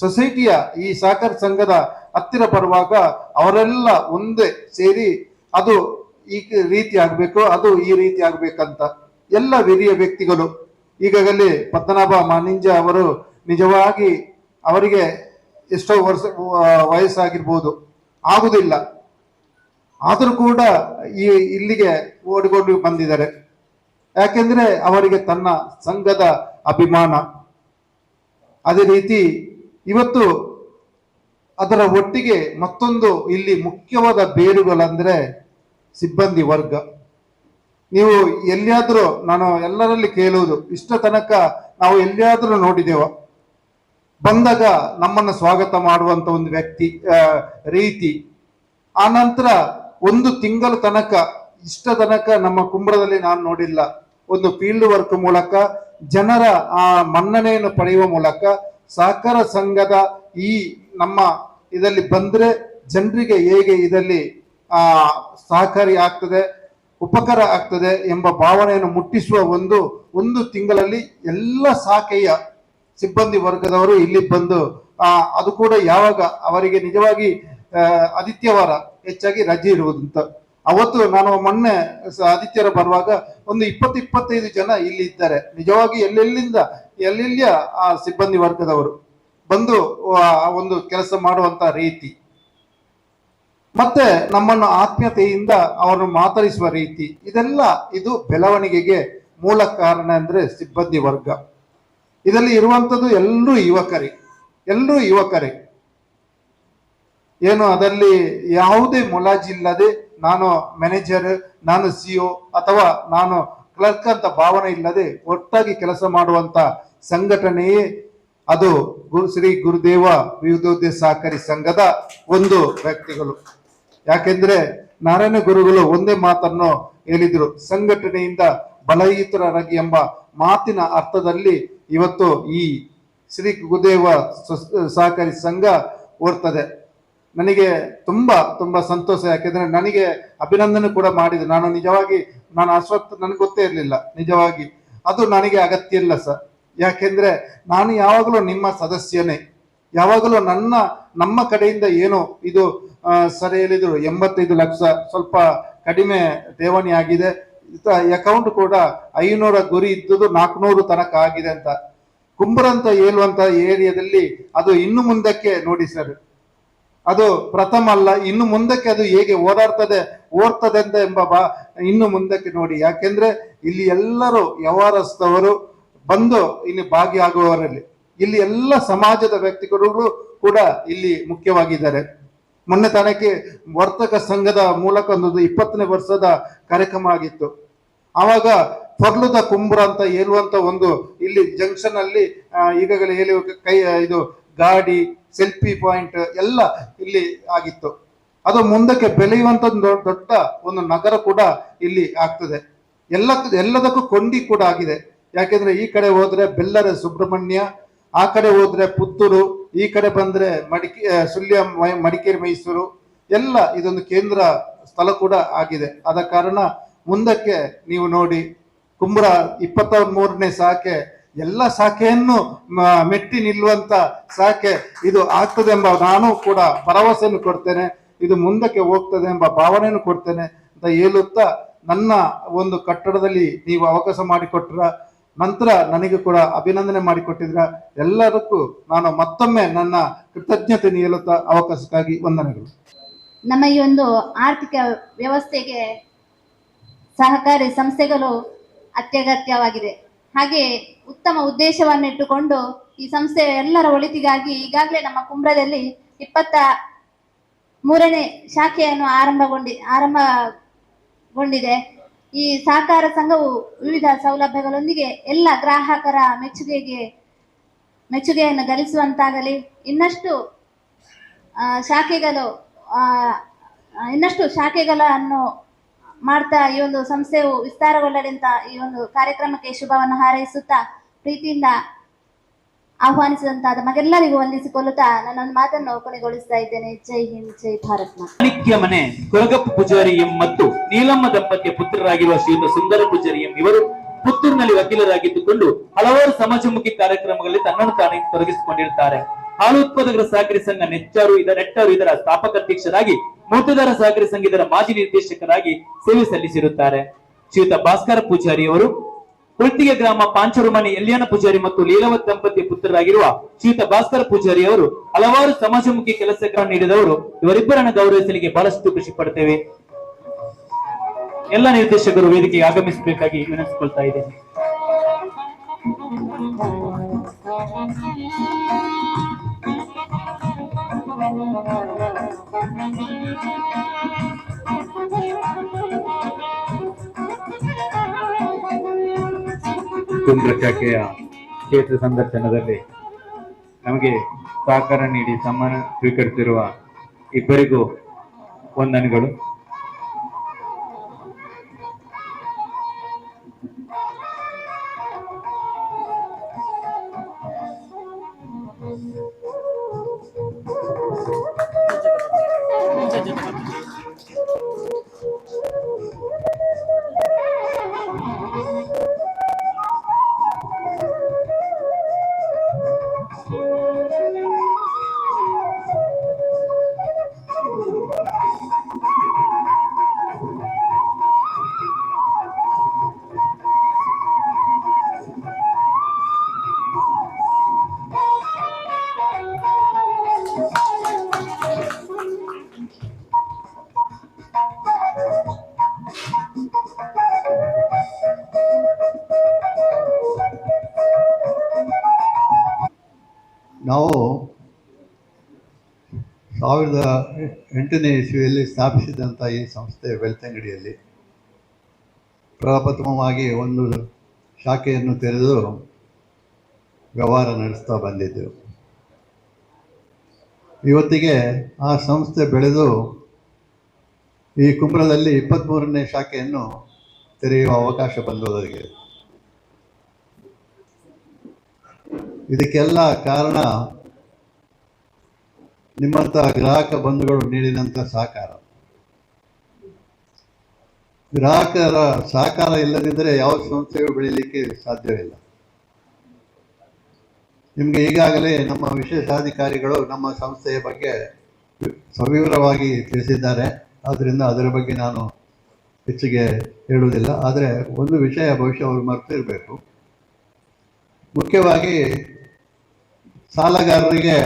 Speaker 5: ಸೊಸೈಟಿಯ ಈ ಸಹಕಾರ ಸಂಘದ ಹತ್ತಿರ ಬರುವಾಗ ಅವರೆಲ್ಲ ಒಂದೇ ಸೇರಿ ಅದು ಈ ರೀತಿ ಆಗ್ಬೇಕು, ಅದು ಈ ರೀತಿ ಆಗ್ಬೇಕಂತ ಎಲ್ಲ ಹಿರಿಯ ವ್ಯಕ್ತಿಗಳು. ಈಗಾಗಲೇ ಪದ್ಮನಾಭ ಮಾನಿಂಜ ಅವರು ನಿಜವಾಗಿ ಅವರಿಗೆ ಎಷ್ಟೋ ವರ್ಷ ವಯಸ್ಸಾಗಿರ್ಬೋದು, ಆಗುದಿಲ್ಲ, ಆದರೂ ಕೂಡ ಇಲ್ಲಿಗೆ ಓಡಿಕೊಂಡು ಬಂದಿದ್ದಾರೆ. ಯಾಕೆಂದ್ರೆ ಅವರಿಗೆ ತನ್ನ ಸಂಘದ ಅಭಿಮಾನ. ಅದೇ ರೀತಿ ಇವತ್ತು ಅದರ ಒಟ್ಟಿಗೆ ಮತ್ತೊಂದು ಇಲ್ಲಿ ಮುಖ್ಯವಾದ ಬೇರುಗಳಂದ್ರೆ ಸಿಬ್ಬಂದಿ ವರ್ಗ. ನೀವು ಎಲ್ಲಿಯಾದ್ರೂ, ನಾನು ಎಲ್ಲರಲ್ಲಿ ಕೇಳುವುದು, ಇಷ್ಟ ತನಕ ನಾವು ಎಲ್ಲಿಯಾದ್ರೂ ನೋಡಿದೆವ ಬಂದಾಗ ನಮ್ಮನ್ನು ಸ್ವಾಗತ ಮಾಡುವಂತ ಒಂದು ರೀತಿ. ಆ ನಂತರ 1 ತಿಂಗಳ ತನಕ ಇಷ್ಟ ತನಕ ನಮ್ಮ ಕುಂಬ್ರದಲ್ಲಿ ನಾನು ನೋಡಿಲ್ಲ. ಒಂದು ಫೀಲ್ಡ್ ವರ್ಕ್ ಮೂಲಕ ಜನರ ಆ ಮನ್ನಣೆಯನ್ನು ಪಡೆಯುವ ಮೂಲಕ ಸಹಕಾರ ಸಂಘದ ಈ ನಮ್ಮ ಇದರಲ್ಲಿ ಬಂದ್ರೆ ಜನರಿಗೆ ಹೇಗೆ ಇದರಲ್ಲಿ ಸಹಕಾರಿ ಆಗ್ತದೆ, ಉಪಕಾರ ಆಗ್ತದೆ ಎಂಬ ಭಾವನೆಯನ್ನು ಮುಟ್ಟಿಸುವ ಒಂದು ತಿಂಗಳಲ್ಲಿ ಎಲ್ಲ ಶಾಖೆಯ ಸಿಬ್ಬಂದಿ ವರ್ಗದವರು ಇಲ್ಲಿ ಬಂದು ಅದು ಕೂಡ ಯಾವಾಗ ಅವರಿಗೆ ನಿಜವಾಗಿ ಆದಿತ್ಯವಾರ ಹೆಚ್ಚಾಗಿ ರಜೆ ಇರುವುದಂತ. ಅವತ್ತು ನಾನು ಮೊನ್ನೆ ಆದಿತ್ಯವಾರ ಬರುವಾಗ ಒಂದು 20-25 ಜನ ಇಲ್ಲಿ ಇದ್ದಾರೆ. ನಿಜವಾಗಿ ಎಲ್ಲೆಲ್ಲಿಂದ ಎಲ್ಲಿಯ ಆ ಸಿಬ್ಬಂದಿ ವರ್ಗದವರು ಬಂದು ಆ ಒಂದು ಕೆಲಸ ಮಾಡುವಂತ ರೀತಿ, ಮತ್ತೆ ನಮ್ಮನ್ನು ಆತ್ಮೀಯತೆಯಿಂದ ಅವರನ್ನು ಮಾತರಿಸುವ ರೀತಿ, ಇದು ಬೆಳವಣಿಗೆಗೆ ಮೂಲ ಕಾರಣ ಅಂದ್ರೆ ಸಿಬ್ಬಂದಿ ವರ್ಗ. ಇದರಲ್ಲಿ ಇರುವಂತದ್ದು ಎಲ್ಲರೂ ಯುವಕರೇ. ಏನು ಅದರಲ್ಲಿ ಯಾವುದೇ ಮುಲಾಜಿಲ್ಲದೆ ನಾನು ಮ್ಯಾನೇಜರ್, ನಾನು CEO ಅಥವಾ ನಾನು ಕ್ಲರ್ಕ್ ಅಂತ ಭಾವನೆ ಇಲ್ಲದೆ ಒಟ್ಟಾಗಿ ಕೆಲಸ ಮಾಡುವಂತ ಸಂಘಟನೆಯೇ ಅದು ಶ್ರೀ ಗುರುದೇವ ವಿವಿಧೋದ್ದೇಶ ಸಹಕಾರಿ ಸಂಘದ ಒಂದು ವ್ಯಕ್ತಿಗಳು. ಯಾಕೆಂದ್ರೆ ನಾರಾಯಣ ಗುರುಗಳು ಒಂದೇ ಮಾತನ್ನು ಹೇಳಿದ್ರು, ಸಂಘಟನೆಯಿಂದ ಬಲಯುತರಾಗಿ ಎಂಬ ಮಾತಿನ ಅರ್ಥದಲ್ಲಿ ಇವತ್ತು ಈ ಶ್ರೀ ಗುರುದೇವ ಸಹಕಾರಿ ಸಂಘ ಓಡ್ತದೆ. ನನಗೆ ತುಂಬಾ ಸಂತೋಷ. ಯಾಕೆಂದ್ರೆ ನನಗೆ ಅಭಿನಂದನೆ ಕೂಡ ಮಾಡಿದೆ. ನಾನು ಅಶ್ವತ್ಥ ನನಗೆ ಗೊತ್ತೇ ಇರಲಿಲ್ಲ ನಿಜವಾಗಿ. ಅದು ನನಗೆ ಅಗತ್ಯ ಇಲ್ಲ ಸರ್. ಯಾಕೆಂದ್ರೆ ನಾನು ಯಾವಾಗಲೂ ನಿಮ್ಮ ಸದಸ್ಯನೇ. ಯಾವಾಗಲೂ ನಮ್ಮ ಕಡೆಯಿಂದ ಏನು ಇದು ಸರ್ ಹೇಳಿದ್ರು 85 ಲಕ್ಷ ಸ್ವಲ್ಪ ಕಡಿಮೆ ಠೇವಣಿ ಆಗಿದೆ. ಅಕೌಂಟ್ ಕೂಡ 500 ಗುರಿ ಇದ್ದುದು 400 ತನಕ ಆಗಿದೆ ಅಂತ ಕುಂಬ್ರ ಅಂತ ಹೇಳುವಂತ ಏರಿಯಾದಲ್ಲಿ ಅದು ಇನ್ನು ಮುಂದಕ್ಕೆ ನೋಡಿ ಸರ್, ಅದು ಪ್ರಥಮ ಅಲ್ಲ, ಇನ್ನು ಮುಂದಕ್ಕೆ ಅದು ಹೇಗೆ ಓಡ್ತದೆ ಅಂತ ಇನ್ನು ಮುಂದಕ್ಕೆ ನೋಡಿ. ಯಾಕೆಂದ್ರೆ ಇಲ್ಲಿ ಎಲ್ಲರೂ ವ್ಯವಹಾರಸ್ಥವರು ಬಂದು ಇಲ್ಲಿ ಭಾಗಿಯಾಗುವವರಲ್ಲಿ ಇಲ್ಲಿ ಎಲ್ಲ ಸಮಾಜದ ವ್ಯಕ್ತಿಗಳು ಕೂಡ ಇಲ್ಲಿ ಮುಖ್ಯವಾಗಿದ್ದಾರೆ. ಮೊನ್ನೆ ತನಕ್ಕೆ ವರ್ತಕ ಸಂಘದ ಮೂಲಕ ಒಂದು 20ನೇ ವರ್ಷದ ಕಾರ್ಯಕ್ರಮ ಆಗಿತ್ತು. ಆವಾಗ ಫರ್ಲುದ ಕುಂಬ್ರ ಅಂತ ಹೇಳುವಂತ ಒಂದು ಇಲ್ಲಿ ಜಂಕ್ಷನ್ ಅಲ್ಲಿ ಈಗಾಗಲೇ ಇದು ಗಾಡಿ ಸೆಲ್ಫಿ ಪಾಯಿಂಟ್ ಎಲ್ಲ ಇಲ್ಲಿ ಆಗಿತ್ತು. ಅದು ಮುಂದಕ್ಕೆ ಬೆಳೆಯುವಂತ ದೊಡ್ಡ ಒಂದು ನಗರ ಕೂಡ ಇಲ್ಲಿ ಆಗ್ತದೆ. ಎಲ್ಲದಕ್ಕೂ ಕೊಂಡಿ ಕೂಡ ಆಗಿದೆ. ಯಾಕೆಂದ್ರೆ ಈ ಕಡೆ ಹೋದ್ರೆ ಬೆಲ್ಲರೆ ಸುಬ್ರಹ್ಮಣ್ಯ, ಆ ಕಡೆ ಹೋದ್ರೆ ಪುತ್ತೂರು, ಈ ಕಡೆ ಬಂದ್ರೆ ಸುಳ್ಯ ಮಡಿಕೇರಿ ಮೈಸೂರು ಎಲ್ಲ ಇದೊಂದು ಕೇಂದ್ರ ಸ್ಥಳ ಕೂಡ ಆಗಿದೆ. ಆದ ಕಾರಣ ಮುಂದಕ್ಕೆ ನೀವು ನೋಡಿ ಕುಂಬ್ರ 23ನೇ ಶಾಖೆ ಎಲ್ಲ ಶಾಖೆಯನ್ನು ಮೆಟ್ಟಿ ನಿಲ್ಲುವಂತ ಶಾಖೆ ಇದು ಆಗ್ತದೆ ಎಂಬ ನಾನು ಕೂಡ ಭರವಸೆಯನ್ನು ಕೊಡ್ತೇನೆ. ಇದು ಮುಂದಕ್ಕೆ ಹೋಗ್ತದೆ ಎಂಬ ಭಾವನೆಯನ್ನು ಕೊಡ್ತೇನೆ ಅಂತ ಹೇಳುತ್ತಾ, ನನ್ನ ಒಂದು ಕಟ್ಟಡದಲ್ಲಿ ನೀವು ಅವಕಾಶ ಮಾಡಿಕೊಟ್ರ ನಂತರ ನನಗೆ ಕೂಡ ಅಭಿನಂದನೆ ಮಾಡಿಕೊಟ್ಟಿದ್ರ ಎಲ್ಲದಕ್ಕೂ ನಾನು ಮತ್ತೊಮ್ಮೆ ನನ್ನ ಕೃತಜ್ಞತೆ ಹೇಳುತ್ತಾ ಅವಕಾಶಕ್ಕಾಗಿ ವಂದನೆಗಳು.
Speaker 6: ನಮ್ಮ ಈ ಒಂದು ಆರ್ಥಿಕ ವ್ಯವಸ್ಥೆಗೆ ಸಹಕಾರಿ ಸಂಸ್ಥೆಗಳು ಅತ್ಯಗತ್ಯವಾಗಿದೆ. ಹಾಗೆ ಉತ್ತಮ ಉದ್ದೇಶವನ್ನಿಟ್ಟುಕೊಂಡು ಈ ಸಂಸ್ಥೆಯ ಎಲ್ಲರ ಒಳಿತಿಗಾಗಿ ಈಗಾಗಲೇ ನಮ್ಮ ಕುಂಬ್ರದಲ್ಲಿ 23ನೇ ಶಾಖೆಯನ್ನು ಆರಂಭಗೊಂಡಿದೆ. ಈ ಸಹಕಾರ ಸಂಘವು ವಿವಿಧ ಸೌಲಭ್ಯಗಳೊಂದಿಗೆ ಎಲ್ಲ ಗ್ರಾಹಕರ ಮೆಚ್ಚುಗೆಯನ್ನು ಗಳಿಸುವಂತಾಗಲಿ, ಇನ್ನಷ್ಟು ಶಾಖೆಗಳನ್ನು ಮಾಡ್ತಾ ಈ ಒಂದು ಸಂಸ್ಥೆಯು ವಿಸ್ತಾರಗೊಳ್ಳಲಿ ಅಂತ ಈ ಒಂದು ಕಾರ್ಯಕ್ರಮಕ್ಕೆ ಶುಭವನ್ನು ಹಾರೈಸುತ್ತಾ ಪ್ರೀತಿಯಿಂದ ಆಹ್ವಾನಿಸಿದಂತ ನಮಗೆಲ್ಲರಿಗೂ ವಂದಿಸಿಕೊಳ್ಳುತ್ತಾ ನನ್ನೊಂದು ಮಾತನ್ನು ಕೊನೆಗೊಳಿಸ್ತಾ ಇದ್ದೇನೆ. ಜೈ ಹಿಂದ್, ಜೈ ಭಾರತ್ ಮಾತಾ.
Speaker 1: ಮಾಣಿಕ್ಯ ಮನೆ ಕೊರಗಪ್ಪ ಪೂಜಾರಿ ಎಂ ಮತ್ತು ನೀಲಮ್ಮ ದಂಪತಿಯ ಪುತ್ರರಾಗಿರುವ ಶ್ರೀಯುತ ಸುಂದರ ಪೂಜಾರಿ ಎಂ ಇವರು ಪುತ್ತೂರಿನಲ್ಲಿ ವಕೀಲರಾಗಿದ್ದುಕೊಂಡು ಹಲವಾರು ಸಮಾಜಮುಖಿ ಕಾರ್ಯಕ್ರಮಗಳಲ್ಲಿ ತನ್ನನ್ನು ತಾನೇ ತೊಡಗಿಸಿಕೊಂಡಿರುತ್ತಾರೆ. ಹಾಲು ಉತ್ಪಾದಕರ ಸಹಕಾರಿ ಸಂಘ ನೆಟ್ಟಾರು ಇದರ ಸ್ಥಾಪಕಾಧ್ಯಕ್ಷರಾಗಿ, ಮೂರ್ತಿದಾರ ಸಹಕಾರಿ ಸಂಘ ಇದರ ಮಾಜಿ ನಿರ್ದೇಶಕರಾಗಿ ಸೇವೆ ಸಲ್ಲಿಸಿರುತ್ತಾರೆ. ಶ್ರೀಯುತ ಭಾಸ್ಕರ ಪೂಜಾರಿ ಅವರು ಕುಳ್ತಿಗೆ ಗ್ರಾಮ ಪಾಂಚರುಮನೆ ಎಲ್ಯಾನ ಪೂಜಾರಿ ಮತ್ತು ಲೀಲಾವತ್ ದಂಪತಿಯ ಪುತ್ರರಾಗಿರುವ ಶ್ರೀಯುತ ಭಾಸ್ಕರ ಪೂಜಾರಿ ಅವರು ಹಲವಾರು ಸಮಾಜಮುಖಿ ಕೆಲಸಗಳನ್ನು ನೀಡಿದವರು. ಇವರಿಬ್ಬರನ್ನು ಗೌರವಿಸಲಿಕ್ಕೆ ಬಹಳಷ್ಟು ಖುಷಿ ಪಡ್ತೇವೆ. ಎಲ್ಲ ನಿರ್ದೇಶಕರು ವೇದಿಕೆಗೆ ಆಗಮಿಸಬೇಕಾಗಿ ವಿನಂತಿಸಿಕೊಳ್ತಾ ಇದ್ದೇನೆ.
Speaker 7: ಕುಂಬ್ರ ಶಾಖೆಯ ಕ್ಷೇತ್ರ ಸಂದರ್ಶನದಲ್ಲಿ ನಮಗೆ ಸಹಕಾರ ನೀಡಿ ಸಮ್ಮಾನ ಸ್ವೀಕರಿಸಿರುವ ಇಬ್ಬರಿಗೂ ವಂದನೆಗಳು.
Speaker 8: 2008ನೇ ಇಸ್ವಿಯಲ್ಲಿ ಸ್ಥಾಪಿಸಿದಂಥ ಈ ಸಂಸ್ಥೆ ಬೆಳ್ತಂಗಡಿಯಲ್ಲಿ ಪ್ರಪ್ರಥಮವಾಗಿ ಒಂದು ಶಾಖೆಯನ್ನು ತೆರೆದು ವ್ಯವಹಾರ ನಡೆಸ್ತಾ ಬಂದಿದ್ದೆವು. ಇವತ್ತಿಗೆ ಆ ಸಂಸ್ಥೆ ಬೆಳೆದು ಈ ಕುಂಬ್ರದಲ್ಲಿ 23ನೇ ಶಾಖೆಯನ್ನು ತೆರೆಯುವ ಅವಕಾಶ ಬಂದೊದಗಿದೆ. ಇದಕ್ಕೆಲ್ಲ ಕಾರಣ ನಿಮ್ಮಂಥ ಗ್ರಾಹಕ ಬಂಧುಗಳು ನೀಡಿದಂಥ ಸಹಕಾರ. ಗ್ರಾಹಕರ ಸಹಕಾರ ಇಲ್ಲದಿದ್ದರೆ ಯಾವ ಸಂಸ್ಥೆಯೂ ಬೆಳೀಲಿಕ್ಕೆ ಸಾಧ್ಯವಿಲ್ಲ. ನಿಮಗೆ ಈಗಾಗಲೇ ನಮ್ಮ ವಿಶೇಷಾಧಿಕಾರಿಗಳು ನಮ್ಮ ಸಂಸ್ಥೆಯ ಬಗ್ಗೆ ಸವಿವರವಾಗಿ ತಿಳಿಸಿದ್ದಾರೆ. ಆದ್ದರಿಂದ ಅದರ ಬಗ್ಗೆ ನಾನು ಹೆಚ್ಚಿಗೆ ಹೇಳುವುದಿಲ್ಲ. ಆದರೆ ಒಂದು ವಿಷಯ ಬಹುಶಃ ಅವರು ಮರೆತಿರಬೇಕು. ಮುಖ್ಯವಾಗಿ ಸಾಲಗಾರರಿಗೆ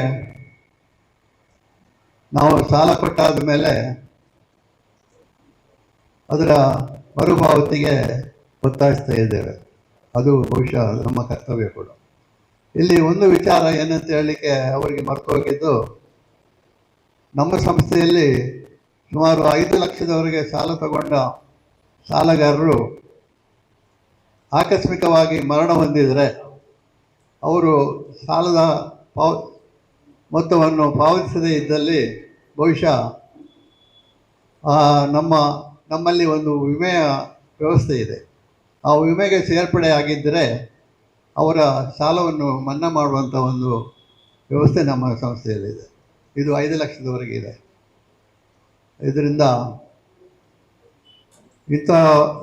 Speaker 8: ನಾವು ಸಾಲ ಕೊಟ್ಟಾದ ಮೇಲೆ ಅದರ ಮರುಪಾವತಿಗೆ ಒತ್ತಾಯಿಸ್ತಾ ಇದ್ದೇವೆ. ಅದು ಬಹುಶಃ ನಮ್ಮ ಕರ್ತವ್ಯ ಕೂಡ. ಇಲ್ಲಿ ಒಂದು ವಿಚಾರ ಏನಂತ ಹೇಳಲಿಕ್ಕೆ ಅವರಿಗೆ ಮರೆತು ಹೋಗಿದ್ದು, ನಮ್ಮ ಸಂಸ್ಥೆಯಲ್ಲಿ ಸುಮಾರು 5 ಲಕ್ಷದವರೆಗೆ ಸಾಲ ತಗೊಂಡ ಸಾಲಗಾರರು ಆಕಸ್ಮಿಕವಾಗಿ ಮರಣ ಹೊಂದಿದರೆ ಅವರು ಸಾಲದ ಮೊತ್ತವನ್ನು ಪಾವತಿಸದೇ ಇದ್ದಲ್ಲಿ ಬಹುಶಃ ನಮ್ಮಲ್ಲಿ ಒಂದು ವಿಮೆಯ ವ್ಯವಸ್ಥೆ ಇದೆ. ಆ ವಿಮೆಗೆ ಸೇರ್ಪಡೆ ಆಗಿದ್ದರೆ ಅವರ ಸಾಲವನ್ನು ಮನ್ನಾ ಮಾಡುವಂಥ ಒಂದು ವ್ಯವಸ್ಥೆ ನಮ್ಮ ಸಂಸ್ಥೆಯಲ್ಲಿದೆ. ಇದು 5 ಲಕ್ಷದವರೆಗೆ ಇದೆ. ಇದರಿಂದ ಇಂಥ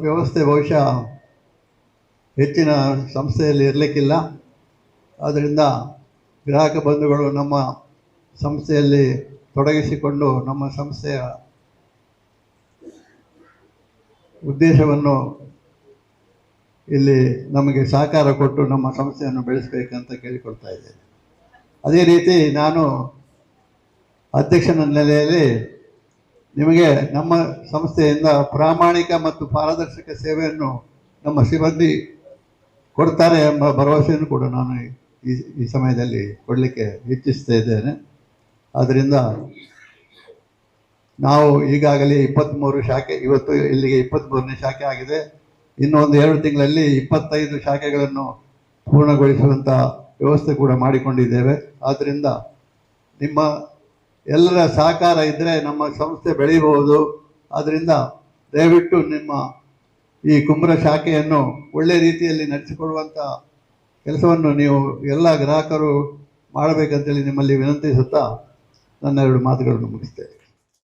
Speaker 8: ವ್ಯವಸ್ಥೆ ಬಹುಶಃ ಹೆಚ್ಚಿನ ಸಂಸ್ಥೆಯಲ್ಲಿ ಇರಲಿಕ್ಕಿಲ್ಲ. ಆದ್ದರಿಂದ ಗ್ರಾಹಕ ಬಂಧುಗಳು ನಮ್ಮ ಸಂಸ್ಥೆಯಲ್ಲಿ ತೊಡಗಿಸಿಕೊಂಡು ನಮ್ಮ ಸಂಸ್ಥೆಯ ಉದ್ದೇಶವನ್ನು ಇಲ್ಲಿ ನಮಗೆ ಸಹಕಾರ ಕೊಟ್ಟು ನಮ್ಮ ಸಂಸ್ಥೆಯನ್ನು ಬೆಳೆಸಬೇಕಂತ ಕೇಳಿಕೊಳ್ತಾ ಇದ್ದೇನೆ. ಅದೇ ರೀತಿ ನಾನು ಅಧ್ಯಕ್ಷನ ನೆಲೆಯಲ್ಲಿ ನಿಮಗೆ ನಮ್ಮ ಸಂಸ್ಥೆಯಿಂದ ಪ್ರಾಮಾಣಿಕ ಮತ್ತು ಪಾರದರ್ಶಕ ಸೇವೆಯನ್ನು ನಮ್ಮ ಸಿಬ್ಬಂದಿ ಕೊಡ್ತಾರೆ ಎಂಬ ಭರವಸೆಯನ್ನು ಕೂಡ ನಾನು ಈ ಸಮಯದಲ್ಲಿ ಕೊಡಲಿಕ್ಕೆ ಇಚ್ಛಿಸ್ತಾ ಇದ್ದೇನೆ. ಆದ್ದರಿಂದ ನಾವು ಈಗಾಗಲೇ 23 ಶಾಖೆ, ಇವತ್ತು ಇಲ್ಲಿಗೆ 23ನೇ ಶಾಖೆ ಆಗಿದೆ. ಇನ್ನೊಂದು 2 ತಿಂಗಳಲ್ಲಿ 25 ಶಾಖೆಗಳನ್ನು ಪೂರ್ಣಗೊಳಿಸುವಂಥ ವ್ಯವಸ್ಥೆ ಕೂಡ ಮಾಡಿಕೊಂಡಿದ್ದೇವೆ. ಆದ್ದರಿಂದ ನಿಮ್ಮ ಎಲ್ಲರ ಸಹಕಾರ ಇದ್ದರೆ ನಮ್ಮ ಸಂಸ್ಥೆ ಬೆಳೀಬಹುದು. ಆದ್ದರಿಂದ ದಯವಿಟ್ಟು ನಿಮ್ಮ ಈ ಕುಂಬ್ರ ಶಾಖೆಯನ್ನು ಒಳ್ಳೆಯ ರೀತಿಯಲ್ಲಿ ನಡೆಸಿಕೊಡುವಂಥ ಕೆಲಸವನ್ನು ನೀವು ಎಲ್ಲ ಗ್ರಾಹಕರು ಮಾಡಬೇಕಂತೇಳಿ ನಿಮ್ಮಲ್ಲಿ ವಿನಂತಿಸುತ್ತಾ ನನ್ನ 2 ಮಾತುಗಳನ್ನು ಮುಗಿಸ್ತೇನೆ.